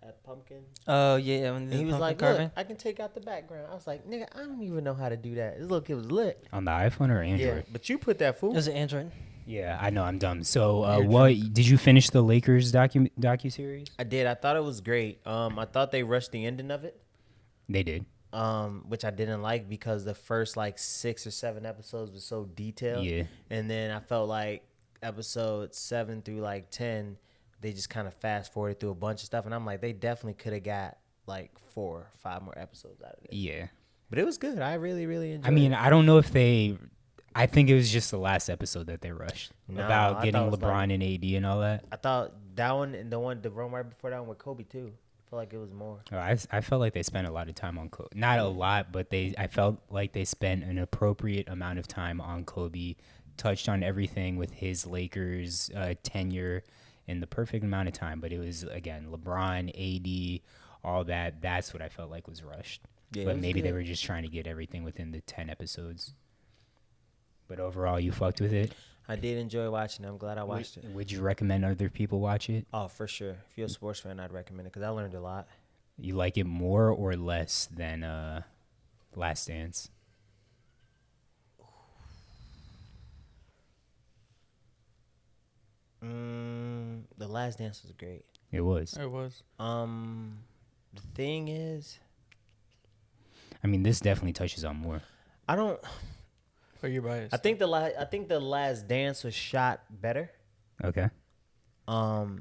at Pumpkin. Oh yeah, when And the he was pumpkin like, carving. look, I can take out the background. I was like, nigga, I don't even know how to do that. This little kid was lit. On the iPhone or Yeah, Android? but you put that It fool. was an Android. Yeah, I know. I'm dumb. So, You're what did you finish the Lakers docu series? I did. I thought it was great. I thought they rushed the ending of it. They did. Which I didn't like because the first like 6 or 7 episodes was so detailed. Yeah. And then I felt like episode 7 through like 10, they just kind of fast forwarded through a bunch of stuff. And I'm like, they definitely could have got like 4 or 5 more episodes out of it. Yeah. But it was good. I really, really enjoyed I mean, it. I don't know if they. I think it was just the last episode that they rushed Nah, about I getting thought it was LeBron and AD and all that. I thought that one and the one right before that one with Kobe too. I felt like it was more. Oh, I felt like they spent a lot of time on Kobe. Not a lot, but I felt like they spent an appropriate amount of time on Kobe, touched on everything with his Lakers tenure in the perfect amount of time. But it was, again, LeBron, AD, all that. That's what I felt like was rushed. Yeah, it But was maybe they good. were just trying to get everything within the 10 episodes. But overall, you fucked with it? I did enjoy watching it. I'm glad I watched it. Would you recommend other people watch it? Oh, for sure. If you're a sports fan, I'd recommend it because I learned a lot. You like it more or less than Last Dance? The Last Dance was great. It was. It was. The thing is, I mean, this definitely touches on more. I don't. But you're biased. I think the Last Dance was shot better. Okay. So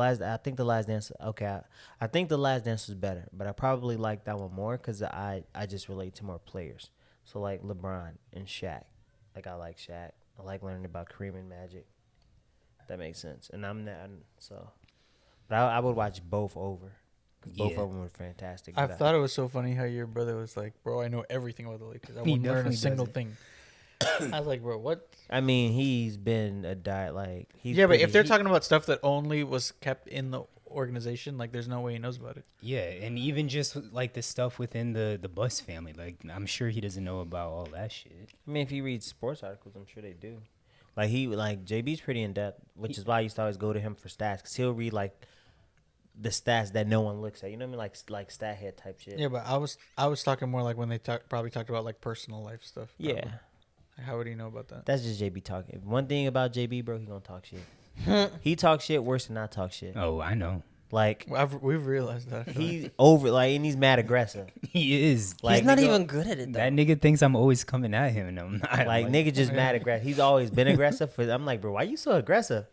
I think the Last Dance. Okay, I think the Last Dance was better, but I probably like that one more because I just relate to more players. So like LeBron and Shaq. Like I like Shaq. I like learning about Kareem and Magic. That makes sense. And I'm not so. But I would watch both over. Because both Yeah. of them were fantastic. I But thought it was so funny how your brother was like, bro, I know everything about the Lakers. I He wouldn't learn a definitely single doesn't. thing. I was like, bro, what? I mean, he's been a diet like he's Yeah, but pretty- if they're he- talking about stuff that only was kept in the organization, like there's no way he knows about it. Yeah, and even just like the stuff within the Bus family, like I'm sure he doesn't know about all that shit. I mean, if he reads sports articles, I'm sure they do. Like JB's pretty in depth, which is why I used to always go to him for stats because he'll read like the stats that no one looks at. You know what I mean? Like stat head type shit. Yeah, but I was talking more like when they probably talked about like personal life stuff. Yeah. probably. How would he know about that? That's just JB talking. One thing about JB, bro, he gonna talk shit. He talks shit worse than I talk shit. Oh, I know. Like We've realized that. he's over, like, and he's mad aggressive. He is. Like He's not nigga- even good at it though. That nigga thinks I'm always coming at him, and I'm not. Like nigga just mad aggressive. He's always been aggressive. I'm like, bro, why you so aggressive?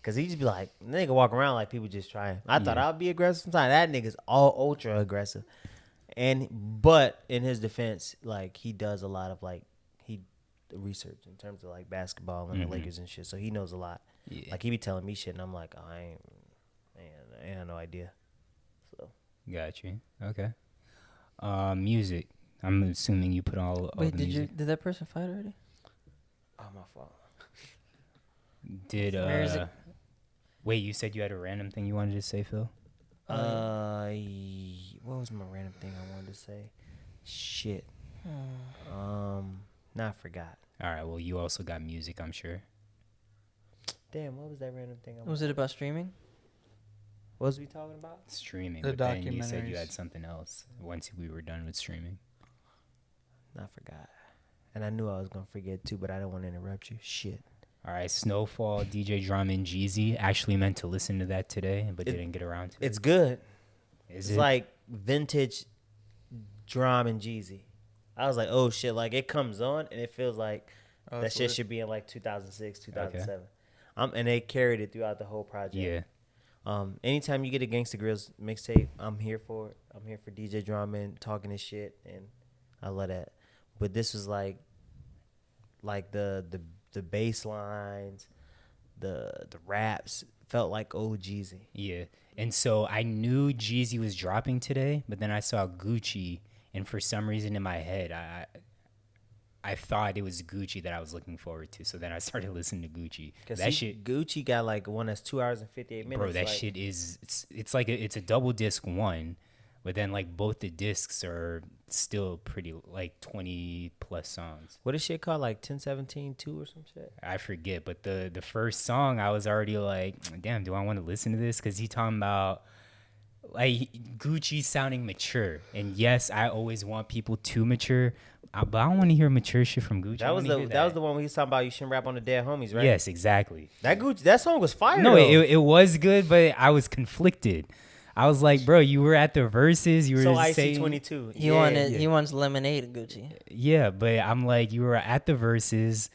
Cause he just be like, nigga walk around like people just trying. I thought I'd be aggressive sometimes. That nigga's all ultra aggressive. But in his defense, like he does a lot of like research in terms of like basketball and the Lakers and shit. So he knows a lot. Yeah. Like he be telling me shit, and I'm like, oh, I ain't no idea. So Got you. Okay. Music. I'm assuming you put all Wait, the did music. that person fight already? oh my fault. Did Where is it? Wait, you said you had a random thing you wanted to say, Phil? What was my random thing I wanted to say? Shit. Nah, I forgot. All right. Well, you also got music, I'm sure. Damn, what was that random thing? Was it about streaming? What was we talking about? Streaming. The but then you said you documentaries. had something else once we were done with streaming. I forgot. And I knew I was gonna forget too, but I didn't want to interrupt you. Shit. All right. Snowfall, DJ Drama, and Jeezy. Actually meant to listen to that today, but didn't get around to it. It's good. Is It's it? like vintage Drum and Jeezy. I was like, oh shit, like it comes on and it feels like Oh, that that's shit lit. should be in like 2006, 2007. And they carried it throughout the whole project. Yeah. Anytime you get a Gangsta Grills mixtape, I'm here for it. I'm here for DJ Drama and talking his shit, and I love that. But this was like the bass lines, the raps felt like old Jeezy. Yeah. And so I knew Jeezy was dropping today, but then I saw Gucci, and for some reason in my head, I thought it was Gucci that I was looking forward to. So then I started listening to Gucci. That shit, Gucci got like one that's 2 hours and 58 minutes. bro. That shit is it's like it's a double disc one, but then like both the discs are still pretty like 20 plus songs. What is shit called, like 1017 2 or some shit? I forget, but the first song I was already like, damn, do I want to listen to this? Because he talking about like Gucci sounding mature, and yes, I always want people to mature, but I don't want to hear mature shit from Gucci. That was the one where he was talking about you shouldn't rap on the dead homies, right? Yes, exactly. That song was fire. No, though. it was good, but I was conflicted. I was like, bro, you were at the verses. You were so saying, IC22. He wants lemonade, Gucci. yeah, but I'm like, you were at the verses,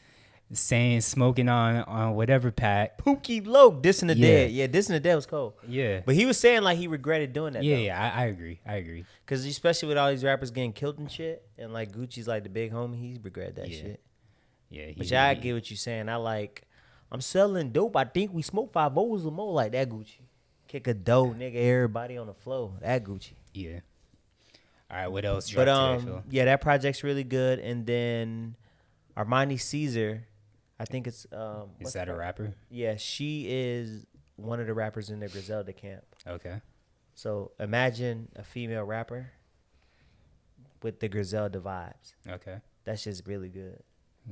saying smoking on whatever pack. Pookie Low, dissing the Yeah. dead. Yeah, dissing the dead was cold. Yeah, But he was saying like he regretted doing that. yeah, I agree. Because especially with all these rappers getting killed and shit, and like Gucci's like the big homie, he regret that Yeah. shit. Yeah, But yeah, I get what you're saying. I'm selling dope. I think we smoke 5 O's or more, like that Gucci. Kick a dough, nigga, everybody on the floor. That Gucci. Yeah. All right, what else But dropped today, Phil? yeah, that project's really good. And then Armani Caesar, I think it's Is that a rapper? Yeah, she is one of the rappers in the Griselda camp. Okay. So imagine a female rapper with the Griselda vibes. Okay. That shit's really good.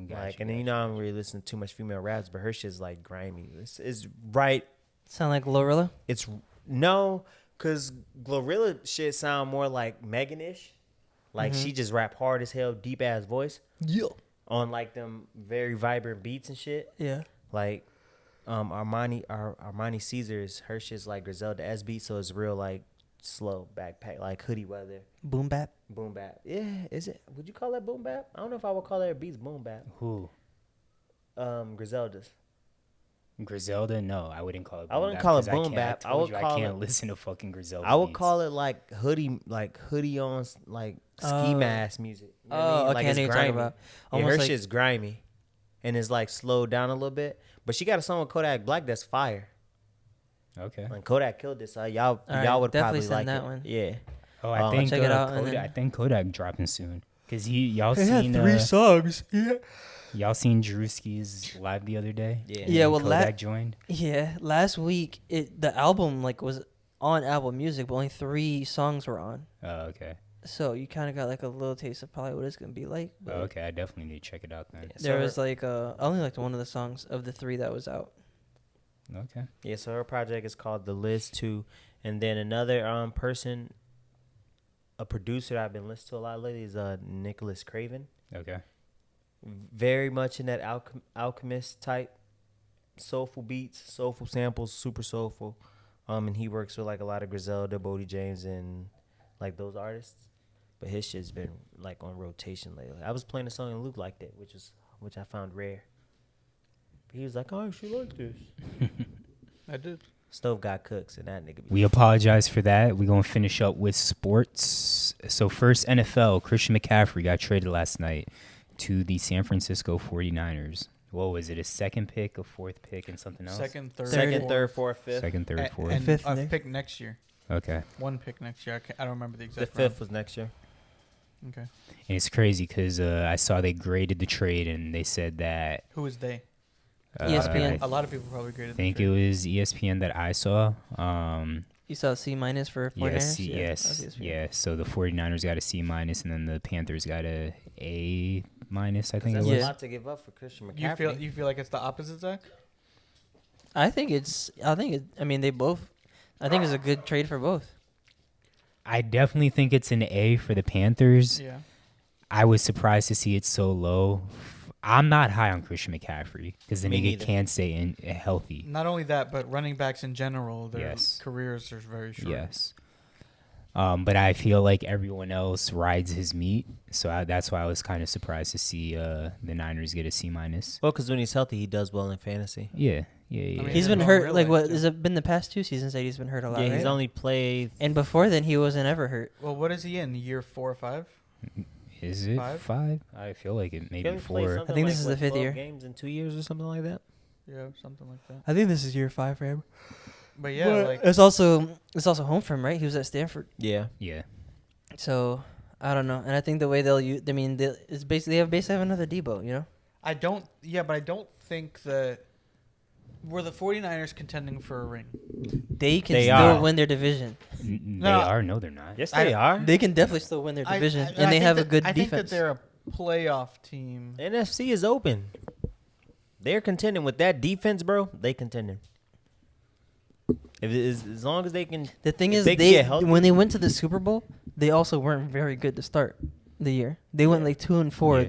Gotcha, And then you know I don't really listen to too much female raps, but her shit's like grimy. It's right. Sound like Glorilla? It's no, cause Glorilla shit sound more like Megan-ish. Like she just rap hard as hell, deep ass voice. Yeah. On like them very vibrant beats and shit. Yeah. Like Armani Caesar's her shit's like Griselda S beat, so it's real like slow backpack, like hoodie weather. Boom bap. Boom bap. Yeah, is it? Would you call that boom bap? I don't know if I would call their beats boom bap. Who? Griselda's. Griselda? No, I wouldn't call it. I wouldn't call it boom 'cause bap. I I would told you call I can't it- listen to fucking Griselda. I would beats. call it like hoodie on like ski Oh. mask music. You know what I Oh, mean? okay, Like I it's know what you're talking grimy. about. Yeah, Almost her like- shit's grimy, and it's like slowed down a little bit. But she got a song with Kodak Black that's fire. Okay. Like Kodak killed this. Y'all right, would definitely probably send like that it. one. Yeah. Oh, I think check it out and Kodak, then- I think Kodak dropping soon. Cause y'all They seen had 3 songs. Yeah. y'all seen Drewski's live the other day? Yeah. And Yeah, well, Kodak joined. Yeah, last week the album like was on Apple Music, but only 3 songs were on. Oh, okay. So you kind of got like a little taste of probably what it's gonna be like. Oh, But okay, I definitely need to check it out then. there was like I only liked one of the songs of the 3 that was out. Okay. Yeah, so her project is called The List 2. And then another person, a producer that I've been listening to a lot lately is Nicholas Craven. Okay. Very much in that alchemist type, soulful beats, soulful samples, super soulful. And he works with like a lot of Griselda, Bodie James, and like those artists. But his shit's been like on rotation lately. I was playing a song and Luke liked it, which I found rare. He was like, "Oh, I actually like this." I did. Stove got cooks, and that nigga. Be We apologize for that. We're going to finish up with sports. So first NFL, Christian McCaffrey got traded last night to the San Francisco 49ers. What was it, a second pick, a fourth pick, and something else? Second, third, second, third, fourth, fifth. Second, third, and, fourth. and Fifth a next. pick next year. Okay. 1 pick next year. I don't remember the The exact. fifth was next year. round. Okay. And it's crazy because I saw they graded the trade, and they said that Who is they? ESPN. A lot of people probably graded. I think it was ESPN that I saw. You saw C- for 49ers? Yes, Yeah, yes, that was ESPN. yeah. So the 49ers got a C-, and then the Panthers got a A-, I think it That's was. a lot to give up for Christian You McCaffrey. feel like it's the opposite, Zach? I think I mean they both. I think it's a good trade for both. I definitely think it's an A for the Panthers. Yeah. I was surprised to see it so low. I'm not high on Christian McCaffrey because the Me nigga neither. can't stay healthy. Not only that, but running backs in general, their Yes. careers are very short. Yes. But I feel like everyone else rides his meat, so that's why I was kind of surprised to see the Niners get a C-. Well, because when he's healthy, he does well in fantasy. Yeah. I mean, He's Yeah, been well, hurt. real Like life, what too. has it been the past 2 seasons that he's been hurt a lot? Yeah, right? he's only played. And before then, he wasn't ever hurt. Well, what is he in? Year 4 or 5? Is it 5? 5? I feel like it he maybe only played 4. something I think like, this is the what, fifth 12 year. games in 2 years or something like that. Yeah, something like that. I think this is year 5 for him. But yeah, But like it's also home for him, right? He was at Stanford, Yeah. Yeah. so I don't know. And I think the way they'll use, I mean, it's basically they basically have another Debo, you know? I don't think that were the 49ers contending for a ring. They can They still are. win their division. They No. are. No, they're not. Yes, they are. They can definitely still win their division, and they have a good I defense. think that they're a playoff team. NFC is open. They're contending with that defense, bro. They contending. If it is, as long as they can. The thing if is, they can get healthy- when they went to the Super Bowl, they also weren't very good to start the year. They went like 2-4 Yeah.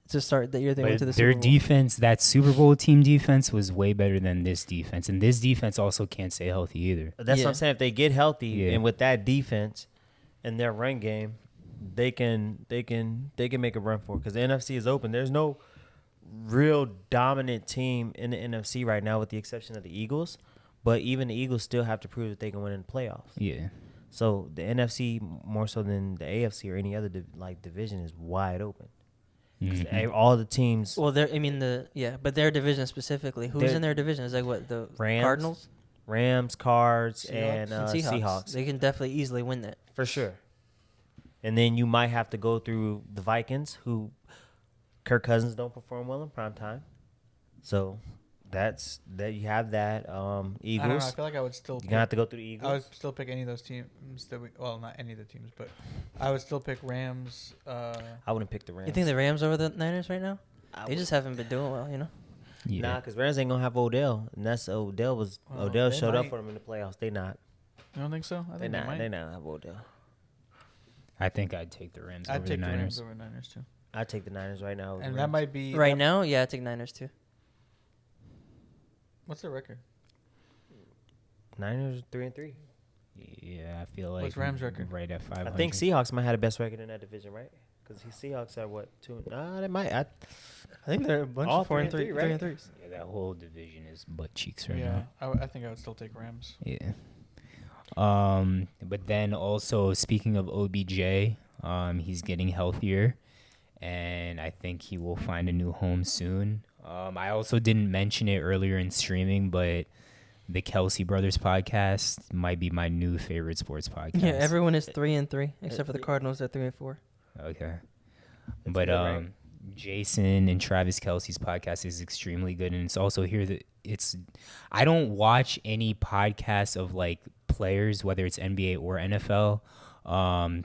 to start the year they went to the But Super their Bowl. defense, that Super Bowl team defense, was way better than this defense, and this defense also can't stay healthy either. That's Yeah. what I'm saying. If they get healthy Yeah. and with that defense and their run game, they can make a run for it because the NFC is open. There's no real dominant team in the NFC right now, with the exception of the Eagles. But even the Eagles still have to prove that they can win in the playoffs. Yeah. So the NFC more so than the AFC or any other division is wide open. 'Cause Mhm. all the teams, Well, but their division specifically. Who's They're- in their division? Is like what, the Rams, Cardinals, Rams, Cards, Seahawks. and Seahawks They can definitely easily win that. for sure. And then you might have to go through the Vikings, who Kirk Cousins don't perform well in prime time. So that's that. You have that. I don't know. I Eagles. feel like I would still. You're gonna have to go through the I Eagles. would still pick any of those teams. Well, not any of the teams, but I would still pick Rams. I wouldn't pick the Rams. You think the Rams over the Niners right now? I They would- just haven't been doing well, you know. Yeah. Nah, because Rams ain't gonna have Odell, and that's Odell was Well, Odell they showed up might. for them in the playoffs. They not. You don't think so? I They think they not. might. They not have Odell. I think I'd take the Rams I'd over take the the Niners. Rams over Niners too. I take the Niners right now. over And the that Rams. might be Right now, yeah, I take Niners too. What's their record? Niners 3-3. Yeah, I feel like What's Rams' record? right at 500. I think Seahawks might have the best record in that division, right? Because Seahawks are what 2? Nah, they might. I think they're a bunch All of 4 and 3 3, and 3 3, and 3s. Yeah, that whole division is butt cheeks right Yeah, now. I think I would still take Rams. Yeah. But then also speaking of OBJ, he's getting healthier, and I think he will find a new home soon. I also didn't mention it earlier in streaming, but the Kelsey Brothers podcast might be my new favorite sports podcast. Yeah, everyone is 3 and 3 except for the Cardinals at 3 and 4. Okay. That's But good, right? Jason and Travis Kelsey's podcast is extremely good, and it's also here that I don't watch any podcasts of like players, whether it's NBA or NFL.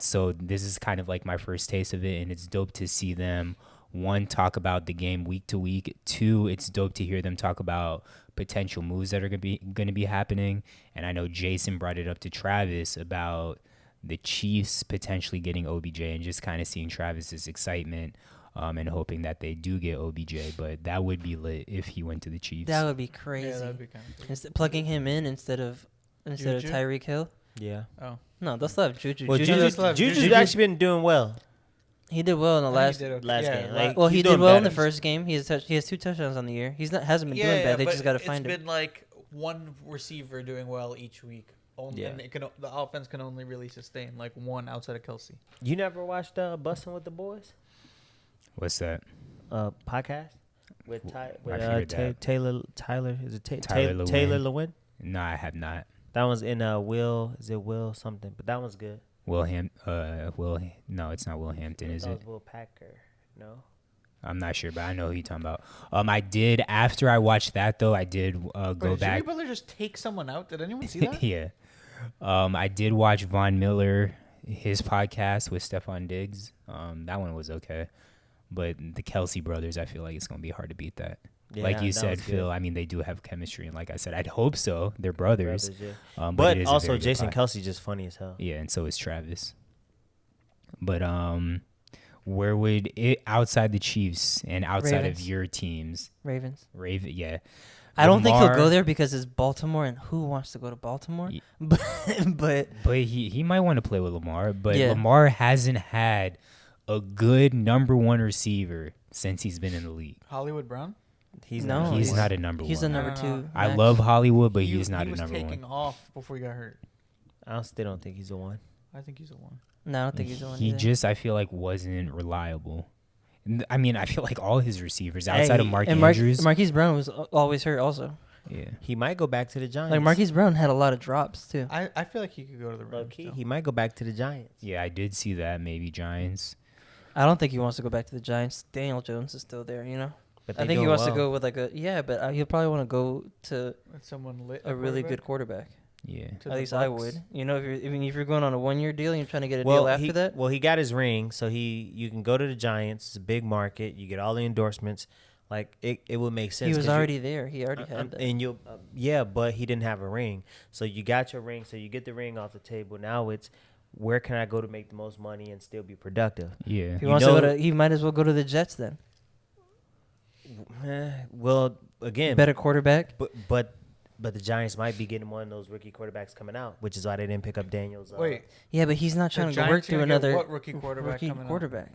So this is kind of like my first taste of it, and it's dope to see them, one, talk about the game week to week. Two, it's dope to hear them talk about potential moves that are going to be happening. And I know Jason brought it up to Travis about the Chiefs potentially getting OBJ, and just kind of seeing Travis's excitement and hoping that they do get OBJ. But that would be lit if he went to the Chiefs. That would be crazy. Yeah, that'd be kind of Plugging him in instead of Juju? Tyreek Hill. Yeah. Oh, No, they'll still have Juju. Well, Juju, Juju's actually been doing well. he did well in the last. last game. la- Like, Well, he's he did doing well in the better. first game. He has 2 touchdowns on the year. Hasn't been doing bad. They just got to find It's him. been like one receiver doing well each week. Yeah. And the offense can only really sustain like one outside of Kelsey. You never watched Bussin' with the Boys What's that? podcast with figured that. Tyler? Is it Tyler Taylor Lewin. Lewin? No, I have not. That one's in Will. Is it Will something? But that one's good. No, it's not Will Hampton, is That it? was Will Packer. No. I'm not sure, but I know who you're talking about. I did, after I watched that, though, I did go Did back. Jimmy Butler just take someone out? Did anyone see that? Yeah. I did watch Von Miller, his podcast with Stephon Diggs. That one was okay. But the Kelsey brothers, I feel like it's going to be hard to beat that. Yeah, like you that said, was good. Phil, I mean, they do have chemistry. And like I said, I'd hope so. They're brothers. Yeah. But But it is a also, very good Jason pod. Kelsey's just funny as hell. Yeah, and so is Travis. But where would it, outside the Chiefs and outside of Ravens. your teams, Ravens. Raven? Yeah, I don't think he'll Lamar- go there because it's Baltimore, and who wants to go to Baltimore? Ye- But But he might want to play with Lamar. But Yeah. Lamar hasn't had a good number one receiver since he's been in the league. Hollywood Brown. He's No, He's he's- not a number he's one. a number No, no, 2. no. I max. love Hollywood, but he he's not he a was number taking one. off before he got hurt. I still don't think he's the one. I think he's a one. No, I don't think he's the one. He either. just, I feel like, wasn't reliable. I mean, I feel like all his receivers outside of Mark and Andrews. Marquise Brown was always hurt also. Yeah. He might go back to the Giants. Like Marquise Brown had a lot of drops too. I feel like he could go to the Low Rams. key, Still. he might go back to the Giants. Yeah, I did see that. Maybe Giants. I don't think he wants to go back to the Giants. Daniel Jones is still there, you know. But I think he wants to go with like but he'll probably want to go to With someone lit a really good quarterback. Yeah. To At the least I Bucs. would. You know, if you're going on a 1-year deal and you're trying to get a deal after that. Well, he got his ring, so you can go to the Giants. It's a big market. You get all the endorsements. Like it would make sense. He was already there. He already had that. And but he didn't have a ring. So you got your ring. So you get the ring off the table. Now it's where can I go to make the most money and still be productive? Yeah. If he wants to go to, he might as well go to the Jets then. Well, again, Better quarterback. but the Giants might be getting one of those rookie quarterbacks coming out, which is why they didn't pick up Daniels. Wait, Yeah, but he's not the trying to work Giants through gonna get another what rookie quarterback coming quarterback.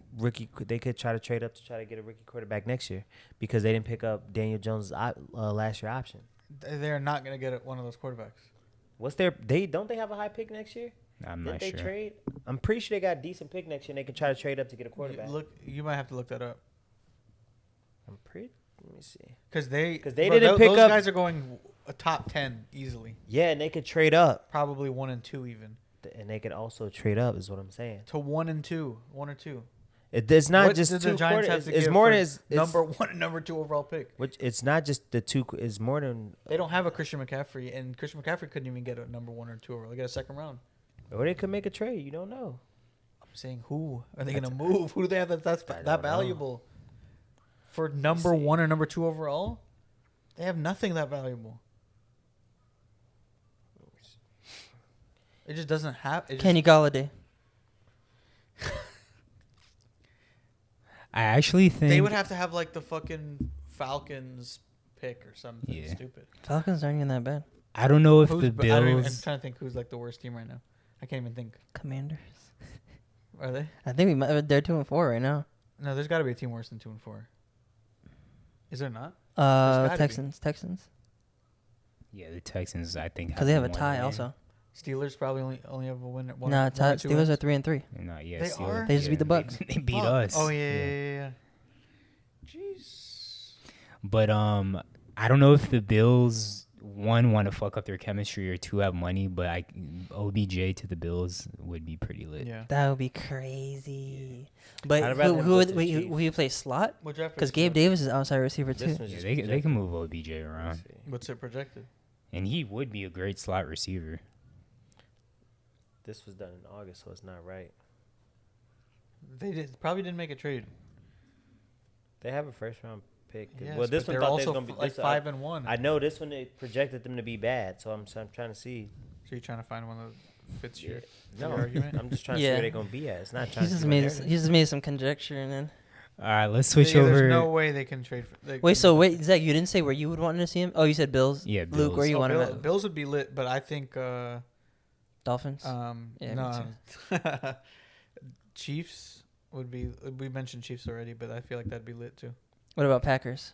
They could try to trade up to try to get a rookie quarterback next year because they didn't pick up Daniel Jones' last year option. They're not gonna get one of those quarterbacks. What's don't they have a high pick next year? I'm Didn't not they sure. trade? I'm pretty sure they got a decent pick next year and they can try to trade up to get a quarterback. You might have to look that up Let me see. because they didn't pick those up- guys are going a top 10 easily, Yeah, and they could trade up. probably 1 and 2 even And they could also trade up is what I'm saying. to 1 and 2, 1 or 2. It's not What just did two the Giants quarter- have to it's give more for than it's number 1 and number 2 overall pick? which it's not just the two. It's more than. They don't have a Christian McCaffrey, and Christian McCaffrey couldn't even get a number 1 or 2 overall. They got a second round. Or they could make a trade. You don't know. I'm saying who are they gonna move? Who do they have that's I don't that know. valuable for number 1 or number 2 overall? They have nothing that valuable. It just doesn't have. Kenny Galladay. I actually think They would have to have like the fucking Falcons pick or something Yeah. stupid. Falcons aren't even that bad. I don't know if Who's the I don't even, I'm Bills. trying to think who's like the worst team right now. I can't even think. Commanders. Are they? I think they're 2-4 right now. No, there's got to be a team worse than 2 and 4. Is there not? gotta be. Texans. Yeah, the Texans. I think Because they have a one tie win. also. Steelers probably only have a win. Nah, Steelers are 3-3. No, yeah, They Steelers- are? They just beat the Bucks. They beat Fuck. us. Oh yeah. Jeez. But I don't know if the Bills one want to fuck up their chemistry or two have money, but OBJ to the Bills would be pretty lit. Yeah. That would be crazy. But I'd rather who him go to the would Chiefs. you play slot? What draft Because pick Gabe is Davis is outside receiver This too. one's Yeah, just they projected. can move OBJ Let me around, see. What's it projected? and he would be a great slot receiver. This was done in August, so it's not right. They probably didn't make a trade. They have a first round pick. Yes, Well, this but one they're thought they was also gonna be like this, 5 and 1. I know this one they projected them to be bad, so I'm trying to see. So you're trying to find one that fits your No, your argument? I'm just trying to see Yeah. where they're gonna be at. It's not He trying to just see made what they're he just made some conjecture and then. All right, let's switch Yeah, over. There's no way they can trade. Wait, Zach, you didn't say where you would want to see him? Oh, you said Bills. Yeah, Luke, where Bills. you want him at? Bills would be lit, but I think Dolphins. Yeah, me no. Chiefs would be. We mentioned Chiefs already, but I feel like that'd be lit too. What about Packers?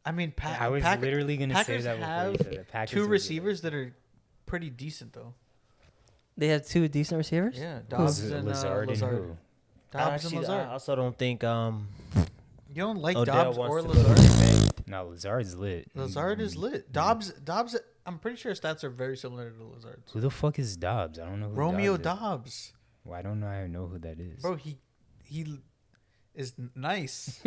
I mean, I was literally gonna say Packers that before have you said it. Packers 2 would be receivers that are pretty decent though. They have 2 decent receivers. Yeah, lit. Dobbs and Lazard and Lazard. who? Dobbs and I Lazard. also don't think You don't like Odell Dobbs wants or to go to Lazard? Green Bay. No, Lazard's lit. Lazard is lit. Dobbs. I'm pretty sure his stats are very similar to Lazard's. Who the fuck is Dobbs? I don't know. Who Romeo Dobbs. Dobbs. Is. Well, I don't know. I know who that is. Bro, he is nice.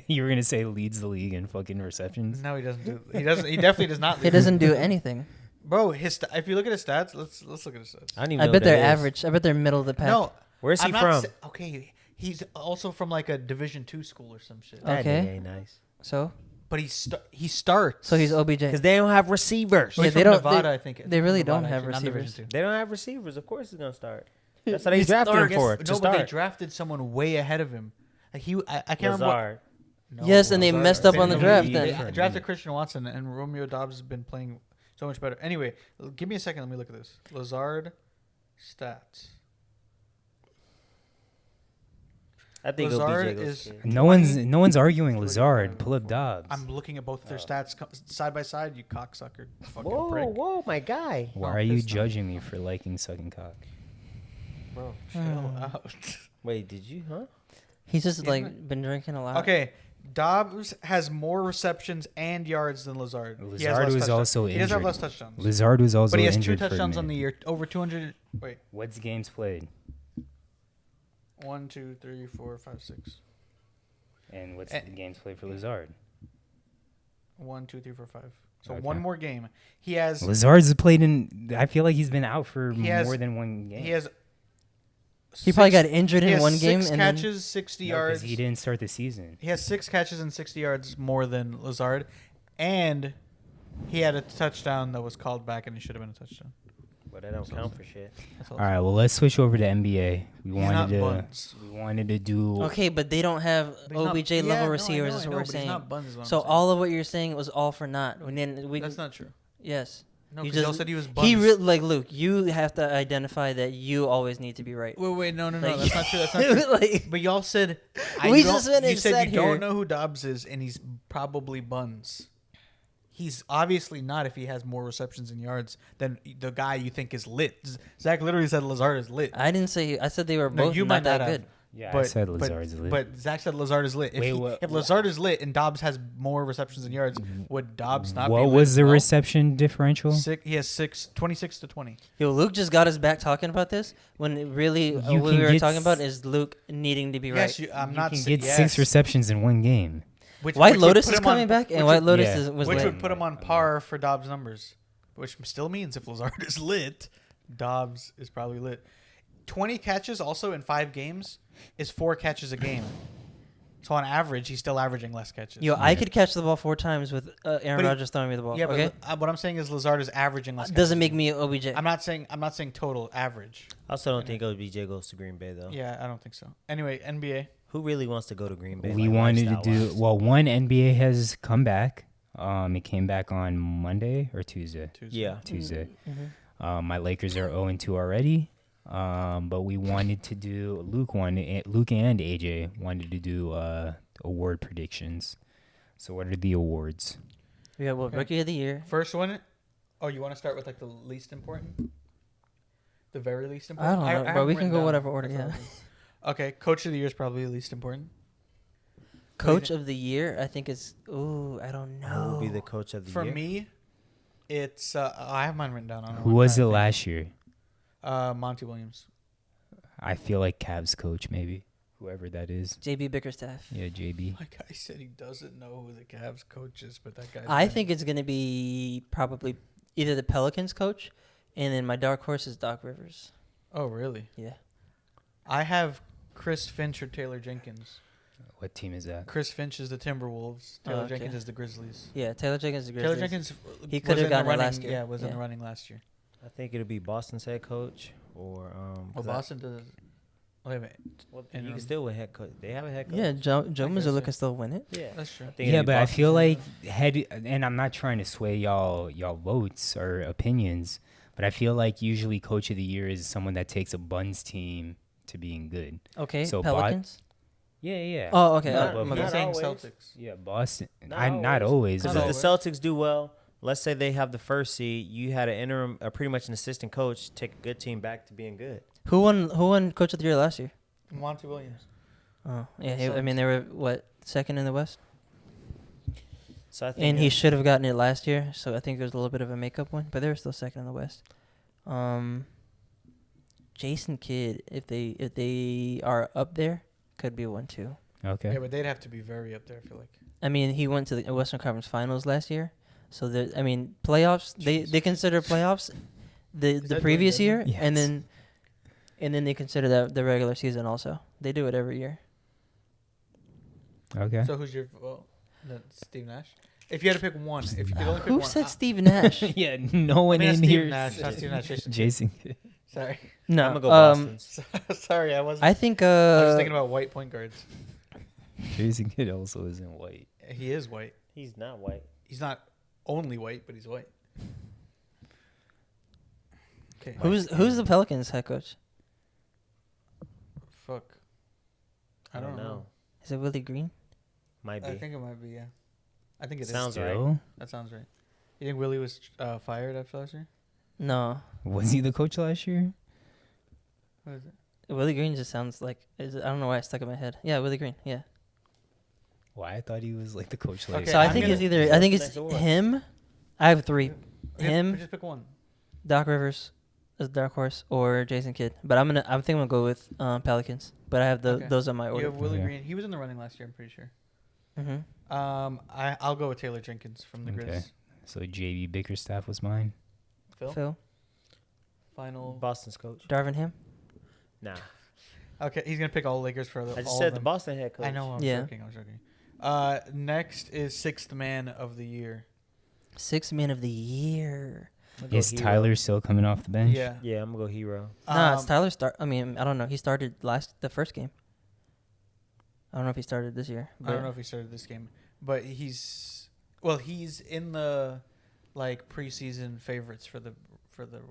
You were gonna say leads the league in fucking receptions. No, he doesn't do. He doesn't. He definitely does not. He doesn't do anything. Bro, if you look at his stats, let's look at his stats. I don't even I know bet who that they're is. average. I bet they're middle of the pack. No, Where's he I'm not from? okay, he's also from like a Division II school or some shit. That Okay. nigga ain't nice. So But he starts. he's OBJ. Because they don't have receivers. Oh, Yeah, he's they from don't- Nevada, I think. they really Nevada, don't have actually, not Division receivers. II. They don't have receivers. Of course he's gonna start. That's what they drafted him for. No, To but they start. drafted someone way ahead of him. Like I can't remember. Lazard. No, Yes, and they Lazard. messed up They on the didn't draft really- then. They drafted Christian Watson, and Romeo Dobbs has been playing so much better. Anyway, give me a second. Let me look at this. Lazard stats. I think Lazard OBJ goes is- kid. No one's arguing Lazard. Pull up Dobbs. I'm looking at both of their stats side by side. You cocksucker, fucking Whoa, prick, whoa, my guy. Why Oh, are you pissed off. judging me for liking sucking cock? bro. Chill out. Wait, did you? Huh? He's just been drinking a lot. Okay, Dobbs has more receptions and yards than Lazard. Lazard was also injured. He does have less touchdowns. Lazard was also injured. But he has 2 touchdowns on the year. Over 200. Wait. What's games played? 1, 2, 3, 4, 5, 6. And what's the games played for Lazard? 1, 2, 3, 4, 5. So Okay. one more game. He has. Lazard's played in. I feel like he's been out for more than one game. He has. He probably got injured in one game. 6 catches, 60 yards. He didn't start the season. He has 6 catches and 60 yards more than Lazard, and he had a touchdown that was called back, and it should have been a touchdown. But that don't count for shit. All right, well, let's switch over to NBA. We Buns. wanted to do. Okay, but they don't have OBJ level receivers. Is what we're saying. So all of what you're saying was all for naught. That's not true. Yes. No, you because y'all said he was buns. Luke. You have to identify that you always need to be right. Wait, no, Like- that's not true. That's not true. But y'all said We just went you and said sat you here. don't know who Dobbs is, and he's probably buns. He's obviously not if he has more receptions and yards than the guy you think is lit. Zach literally said Lazard is lit. I didn't say. I said they were No, both you not might that not have. good. Yeah, I said Lazard's lit. But Zach said Lazard is lit. If Lazard is lit and Dobbs has more receptions and yards, would Dobbs not be lit? What was the as well? reception differential? He has 26 to 20. Yo, Luke just got us back talking about this when it really You what can we were get talking about is Luke needing to be right. Yes, I'm You not can saying get 6 receptions in one game. White Lotus is coming back, and White Lotus was which lit. would put him on par for Dobbs' numbers, which still means if Lazard is lit, Dobbs is probably lit. 20 catches also in 5 games is 4 catches a game. So on average, he's still averaging less catches. Yo, I could catch the ball 4 times with Aaron But he- Rodgers throwing me the ball. Yeah, Okay, but what I'm saying is Lazard is averaging less. doesn't catches. make me OBJ. I'm not saying total average. I also don't think OBJ goes to Green Bay though. Yeah, I don't think so. Anyway, NBA. Who really wants to go to Green Bay? We wanted to do one NBA has come back. It came back on Monday or Tuesday. Yeah. Tuesday. Mm-hmm. My Lakers are 0-2 already. But we wanted to do Luke and AJ wanted to do award predictions. So what are the awards? We got Rookie of the Year. First one. Oh, you want to start with like the least important? The very least I important? don't know, but haven't we can written go down. whatever order. That's all Yeah. it is. Okay, Coach of the Year is probably the least important. Coach of the Year, I think is. Ooh, I don't Who know. will be the coach of the For year? me, it's I have mine written down. I don't know Who what was it time. last year? Monty Williams. I feel like Cavs coach maybe. Whoever that is. JB Bickerstaff. Yeah, JB. My guy said he doesn't know who the Cavs coach is, but that guy. I think it's gonna be probably either the Pelicans coach, and then my dark horse is Doc Rivers. Oh really? Yeah. I have Chris Finch or Taylor Jenkins. What team is that? Chris Finch is the Timberwolves. Taylor okay. Jenkins is the Grizzlies. Yeah, Taylor Jenkins is the Taylor Grizzlies. Jenkins. He was could have in the gotten it running- last year. Yeah, was in Yeah. the running last year. I think it'll be Boston's head coach or Well, 'cause Boston does. Wait a minute. you And, can still win head coach. They have a head coach. Yeah, Joe guess Mazzulla so. can still win it. Yeah, That's true. think Yeah, it'll be but I Boston's feel head like and I'm not trying to sway y'all votes or opinions, but I feel like usually coach of the year is someone that takes a buns team to being good. Okay, So Pelicans. Yeah. Oh, okay. Not- my He's bad. saying always. Celtics. Yeah, Boston. Not Not always. Because Not if the Celtics do well, let's say they have the first seed, you had an interim, pretty much an assistant coach, take a good team back to being good. Who won Coach of the Year last year? Monty Williams. Oh, yeah. I mean, they were second in the West, So I think and he should have gotten it last year. So I think there's a little bit of a makeup one, but they were still second in the West. Jason Kidd, if they are up there, could be one too. Okay. Yeah, but they'd have to be very up there. I feel like. I mean, he went to the Western Conference Finals last year, so playoffs. They consider playoffs the that previous doing year, good? Yes. and then they consider that the regular season also. They do it every year. Okay. So who's your that's Steve Nash? If you had to pick one, if you could only pick Who one, said Steve Nash? Yeah, no one I mean, in that's here. Steve Nash, not Steve Nash. Jason. Sorry, No, I'm gonna go Boston's. sorry, I wasn't. I think. I was just thinking about white point guards. Jason Kidd also isn't white. He is white. He's not white. He's not only white, but he's white. Okay. Who's the Pelicans head coach? Fuck. I don't know. Is it Willie Green? Might be. I think it might be. Yeah. I think it is. Sounds right. Still? That sounds right. You think Willie was fired after last year? No, Was he the coach last year? What is it? Willie Green just sounds like I don't know why it stuck in my head. Yeah, Willie Green. Yeah. Why I thought he was like the coach. Okay, So I I'm think gonna- it's either I think it's him. I have three. Him, Just pick one. Doc Rivers as dark horse, or Jason Kidd. But I think I'm gonna go with Pelicans. But I have Okay. those on my You order. have Willie Okay. Green. He was in the running last year, I'm pretty sure. Mm-hmm. I'll go with Taylor Jenkins from the Okay. Grizz. So JB Bickerstaff was mine. Phil? Final. Boston's coach. Darvin Ham. Nah, Okay, he's gonna pick all Lakers for the. I just all said of the them. Boston head coach. I know. I was Yeah. joking. Next is sixth man of the year. Sixth man of the year. I'm gonna go Is Hero. Tyler still coming off the bench? Yeah. Yeah, I'm gonna go Hero. Nah, it's Um, Tyler start. I mean, I don't know. He started the first game. I don't know if he started this year. I don't know if he started this game, but he's in the like preseason favorites for the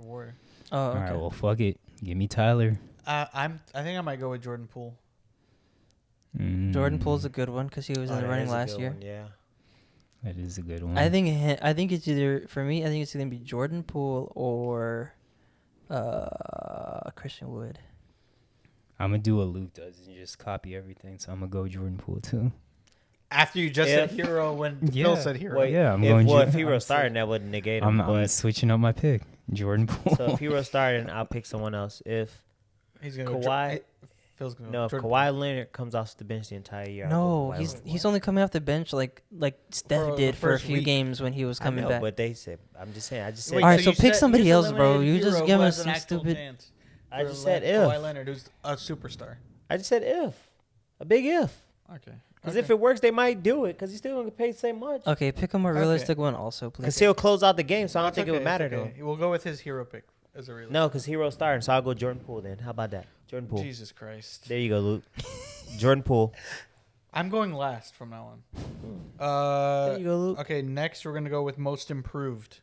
award. Oh, All okay. right, well, fuck it. Give me Tyler. I think I might go with Jordan Poole. Jordan Poole's a good one because he was in the that running is a last good year. one, yeah. That is a good one. I think it's either for me. I think it's gonna be Jordan Poole or Christian Wood. I'm gonna do what Luke does and just copy everything. So I'm gonna go Jordan Poole too. After you just said hero when Phil said hero. Wait, Yeah, I'm if, going if Jordan. Hero starting, that wouldn't negate him. I'm but switching up my pick. Jordan Poole. so if Hero starting, I'll pick someone else. If He's gonna Kawhi- Phil's gonna no, if Jordan Kawhi Leonard comes off the bench the entire year, I'll No, go Kawhi he's Leonard. only coming off the bench like Steph For did the for a first few week. games when he was I coming know, back. but they said I'm just saying. I just said. Wait, All right, so you pick said- somebody you else, bro. eliminated You just Hero, give who us has an some actual stupid- chance I for just said Kawhi if. Leonard, who's a superstar. I just said if. A big if. Okay. Because if it works, they might do it. Because he's still going to get paid so much. Okay, pick a more Okay. realistic one also, please. Because he'll close out the game, so I don't That's think it would okay, matter it's to okay. him. We'll go with his hero pick as a real. No, because Hero's starting, so I'll go Jordan Poole then. How about that? Jordan Poole. Jesus Christ. There you go, Luke. Jordan Poole. I'm going last from now on. There you go, Luke. Okay, next we're gonna go with most improved.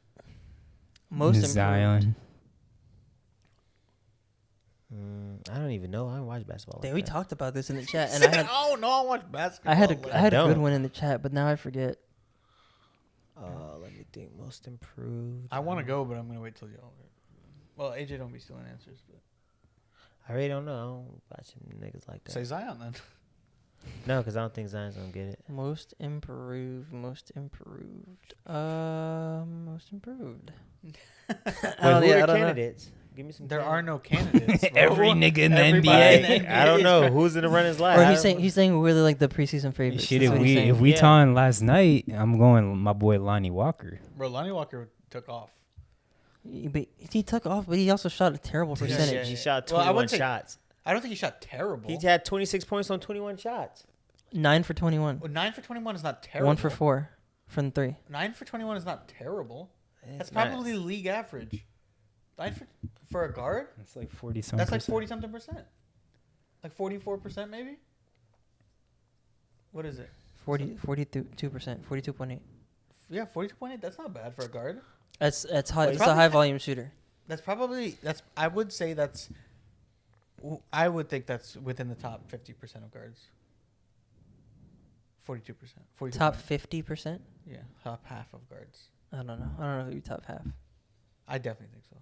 Most improved. Zion. I don't even know. I don't watch basketball. Damn, like we that. talked about this in the chat, and I had Oh no, I watch basketball. I had a don't. good one in the chat, but now I forget. Let me think. Most improved. I want to go, but I'm gonna wait till y'all. Well, AJ don't be stealing answers, but I really don't know. I don't watch niggas like that. say Zion then. No, because I don't think Zion's going to get it. Most improved. Most improved. Most improved. Wait, Oh, who yeah, are I the don't know. candidates? Give me some. There are candidates. no candidates. bro. Every nigga in the Everybody in NBA. the Like, I don't is know cra- who's in the runnings Or last. he's saying we're like the preseason favorites. Shit, That's if what he's we saying. if we Yeah. talking last night, I'm going my boy Lonnie Walker. Bro, Lonnie Walker took off. But he took off, but he also shot a terrible Yeah, percentage. He shot Well, I 21 wouldn't say- shots. I don't think he shot terrible. He had 26 points on 21 shots. 9 for 21. Well, 9 for 21 is not terrible. 1 for 4 from 3. 9 for 21 is not terrible. That's It's not- probably league average. 9 for a guard? It's like 40 something. That's like 40 something percent. Like 44% maybe? What is it? 42%. 42.8. Yeah, 42.8. That's not bad for a guard. That's high. It's It's a probably- high volume shooter. I would say I would think that's within the top 50% of guards. 42%. 42. Top 50%? Yeah, top half of guards. I don't know. I don't know who top half. I definitely think so.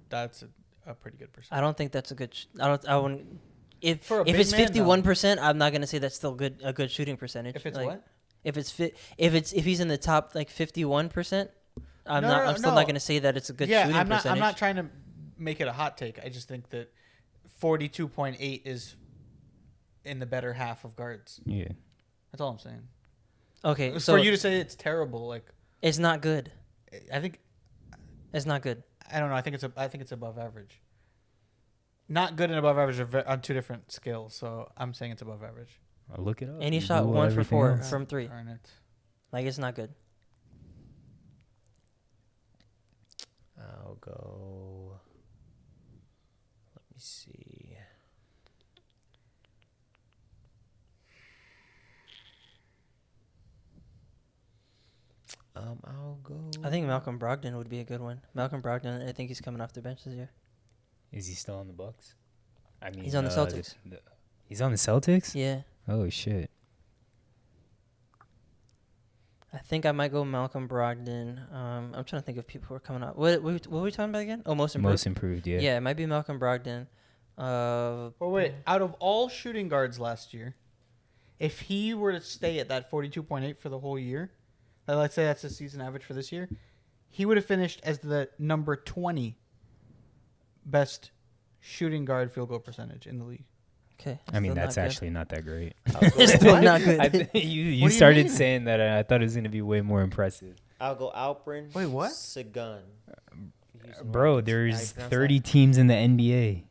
That's a pretty good percent. I don't think that's a good. I wouldn't. If For a if big it's man, 51%, I'm not gonna say that's still a good shooting percentage. If it's Like, what? If he's in the top like 51%, I'm No, still no. not gonna say that it's a good Yeah, shooting I'm not. percentage. I'm not trying to make it a hot take. I just think that 42.8 is in the better half of guards. Yeah. That's all I'm saying. Okay, For so you to say it's terrible, like it's not good. I think It's not good. I don't know. I think it's above average. Not good and above average are on two different scales, so I'm saying it's above average. I'll look it up. And he You shot Google 1 for everything 4 else. from 3. Darn it. Like it's not good. I'll go. Let me see. I'll go. I think Malcolm Brogdon would be a good one. Malcolm Brogdon, I think he's coming off the bench this year. Is he still on the Bucks? I mean, He's on the Celtics. He's on the Celtics? Yeah. Oh shit. I think I might go Malcolm Brogdon. I'm trying to think of people who are coming up. What were we talking about again? Oh, most improved. Most improved, yeah. Yeah, it might be Malcolm Brogdon. Oh wait, out of all shooting guards last year, if he were to stay at that 42.8 for the whole year, let's say that's the season average for this year, he would have finished as the number 20 best shooting guard field goal percentage in the league. Okay. I mean, that's actually not that great. It's still not good. You started saying that, and I thought it was going to be way more impressive. I'll go Alperen. Wait, what? Sagan. Bro, there's 30 teams in the NBA.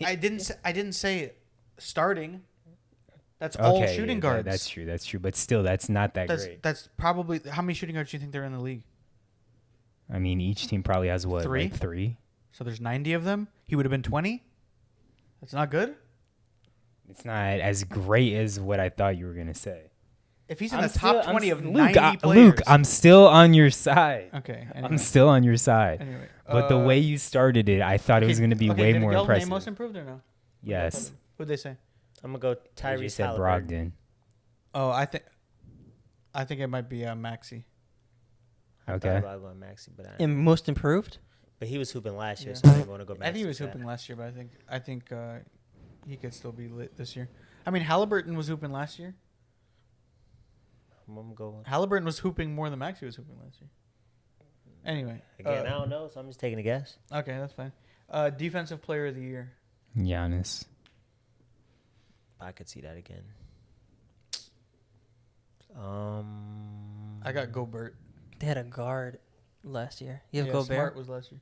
I didn't say starting. That's all shooting guards. That's true. But still, that's not that great. That's probably how many shooting guards do you think there are in the league? I mean, each team probably has what, Three? like 3? So there's 90 of them. He would have been 20. That's not good. It's not as great as what I thought you were gonna say. If he's in the top 20 of 90 players. Luke, I'm still on your side. Okay. Anyway. I'm still on your side. Anyway, but the way you started it, I thought it was going to be way more did impressive. Name most improved or no? Yes. Who'd they say? I'm gonna go You Tyrese said Halliburton. Brogdon. Oh, I think it might be Maxey. I Okay. thought about going Maxey, but Most improved? But he was hooping last year, Yeah. so I'm going to go Maxey. I think he was for that. hooping last year, but I think he could still be lit this year. I mean, Halliburton was hooping last year. I'm gonna go. Halliburton was hooping more than Maxey was hooping last year. Anyway, Again, I don't know, so I'm just taking a guess. okay, that's fine. Defensive player of the year. Giannis. I could see that again. I got Gobert. They had a guard last year. You have Yeah, Gobert? Smart was last year.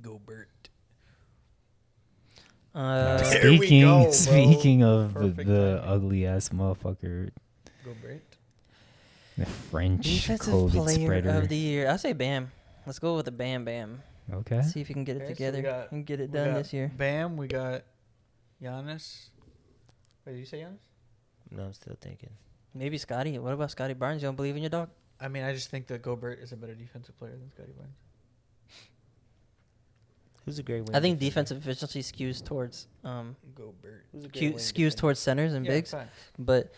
Gobert. There we go, bro. Speaking of Perfect the timing. ugly ass motherfucker, Gobert. the French Defensive COVID player spreader. of the year. I say Bam. Let's go with the Bam. Okay. See if he can get it Okay, so together and get it we done got this year. Bam. We got Giannis. Wait, did you say Giannis? No, I'm still thinking. Maybe Scotty. What about Scotty Barnes? You don't believe in your dog? I mean, I just think that Gobert is a better defensive player than Scottie Barnes. Who's a great wing? I think defender? defensive efficiency skews towards Gobert. Who's a great wing skews defender? towards centers and bigs. facts. But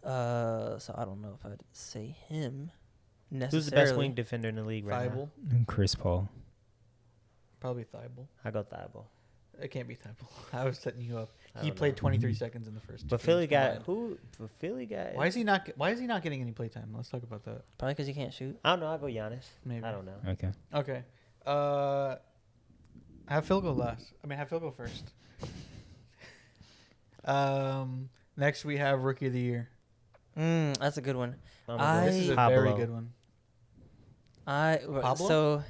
so I don't know if I'd say him necessarily. Who's the best wing defender in the league right now? Thibault. And Chris Paul. Probably Thibault. I go Thibault. It can't be Thibault. I was setting you up. I He don't played know. 23 seconds in the first. But two Philly games got combined. who? But Philly got. Why is he not? Why is he not getting any playtime? Let's talk about that. Probably because he can't shoot. I don't know. I go Giannis. Maybe. I don't know. Okay. Okay. Have Phil go last. I mean, have Phil go first. Next we have Rookie of the Year. That's a good one. I'm gonna go This is a Pablo. very good one. Pablo? Pablo?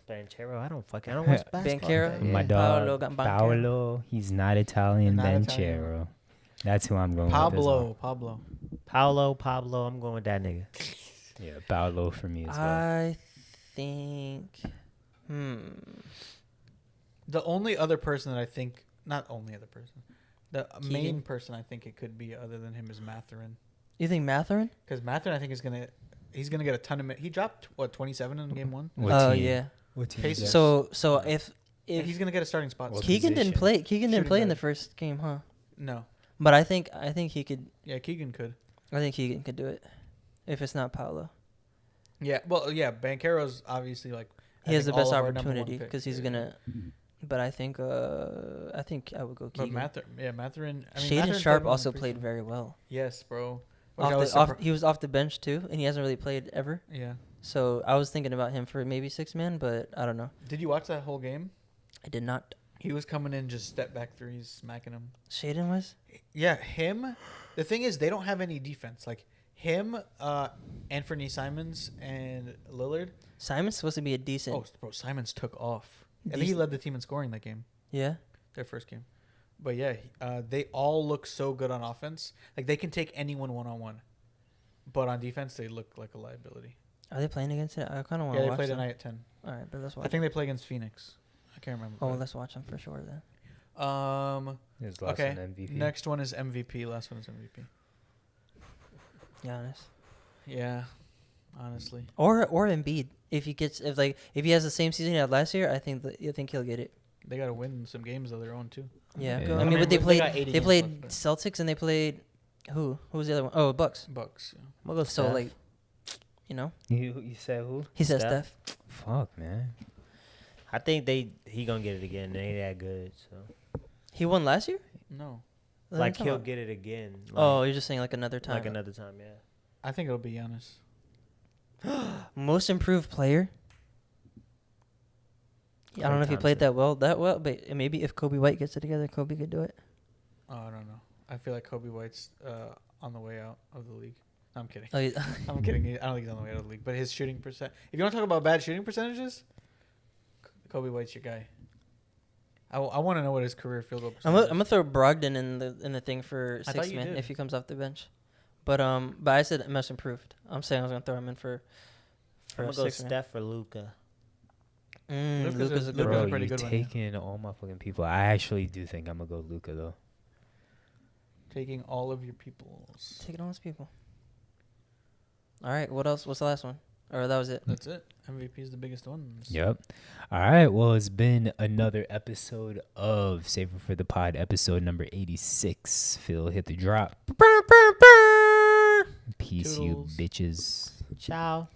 Banchero. I don't watch basketball. Banchero? Yeah. My Paolo dog, Banchero. Paolo. He's not Italian. Not Banchero. Italian. That's who I'm going with. as well. Pablo. Pablo. I'm going with that nigga. Yeah, Paolo for me as well. I think. The only other person that I think, not only other person, the Keegan? main person I think it could be other than him is Mathurin. You think Mathurin? Because Mathurin, I think, he's gonna get a ton of He dropped what 27 in game one. What Oh team? yeah. What team? Pacers. is that? So if He's gonna get a starting spot. What Keegan didn't position? play, Keegan didn't Shooting play in the guard. first game, huh? No. But I think he could. Yeah, Keegan could. I think Keegan could do it, if it's not Paolo. Yeah. Well, yeah. Banchero's obviously like. He has the all best of our number one opportunity picks. because he's gonna. But I think I would go But Keegan. Mathurin. I mean, Shaden Mathurin Sharp played also well in played preseason. very well. Yes, bro. Which I was He was off the bench too, and he hasn't really played ever. Yeah. So I was thinking about him for maybe 6-man, but I don't know. Did you watch that whole game? I did not. He was coming in just step back threes, smacking him. Shaden was. Yeah, him. The thing is, they don't have any defense. Like him, Anthony Simons, and Lillard. Simon's supposed to be a decent. Oh, bro, Simons took off. I think he led the team in scoring that game, Yeah. their first game. But yeah, they all look so good on offense. Like they can take anyone one-on-one. But on defense, they look like a liability. Are they playing against it? I kind of want Yeah, to they watch play them. tonight at 10. All right, but let's watch. I think they play against Phoenix. I can't remember. Oh, but- let's watch them for sure then. His last Okay. one, MVP. Next one is MVP. Last one is MVP. Giannis. Yeah, honestly. Or Embiid. If he has the same season he had last year, I think he'll get it. They got to win some games of their own too. Yeah. Yeah. I mean, but they they got 80 played games played left, Celtics and they played who? Who was the other one? Oh, Bucks. Bucks. Yeah. I'm gonna go So Steph. you know, You said who? he said Steph? Steph. Fuck, man. I think he gonna get it again. They ain't that good, so He won last year. No, like he'll get it again. Like, Oh, you're just saying like another time. like another time, yeah. I think it'll be Giannis. Most improved player. I don't know if he played that well, but maybe if Kobe White gets it together, Kobe could do it. Oh, I don't know. I feel like Kobe White's on the way out of the league. No, I'm kidding. Oh, I'm kidding. I don't think he's on the way out of the league. But his shooting percent. If you want to talk about bad shooting percentages, Kobe White's your guy. I want to know what his career field goal I'm percentage. gonna throw Brogdon in the thing for I thought six you man did. if he comes off the bench, but I said most improved. I'm saying I was gonna throw him in for I'm gonna go six man. Steph or Luka. Luka's a good Luka's Bro, a pretty you're good one, yeah. taking all my fucking people. I actually do think I'm gonna go Luka though. Taking all of your peoples. Taking all his people. All right, what else? What's the last one? Or that was it? That's it. MVP is the biggest one. Yep. All right. Well, it's been another episode of Savor for the Pod, episode number 86. Phil, hit the drop. Peace, Toodles. you bitches. Ciao.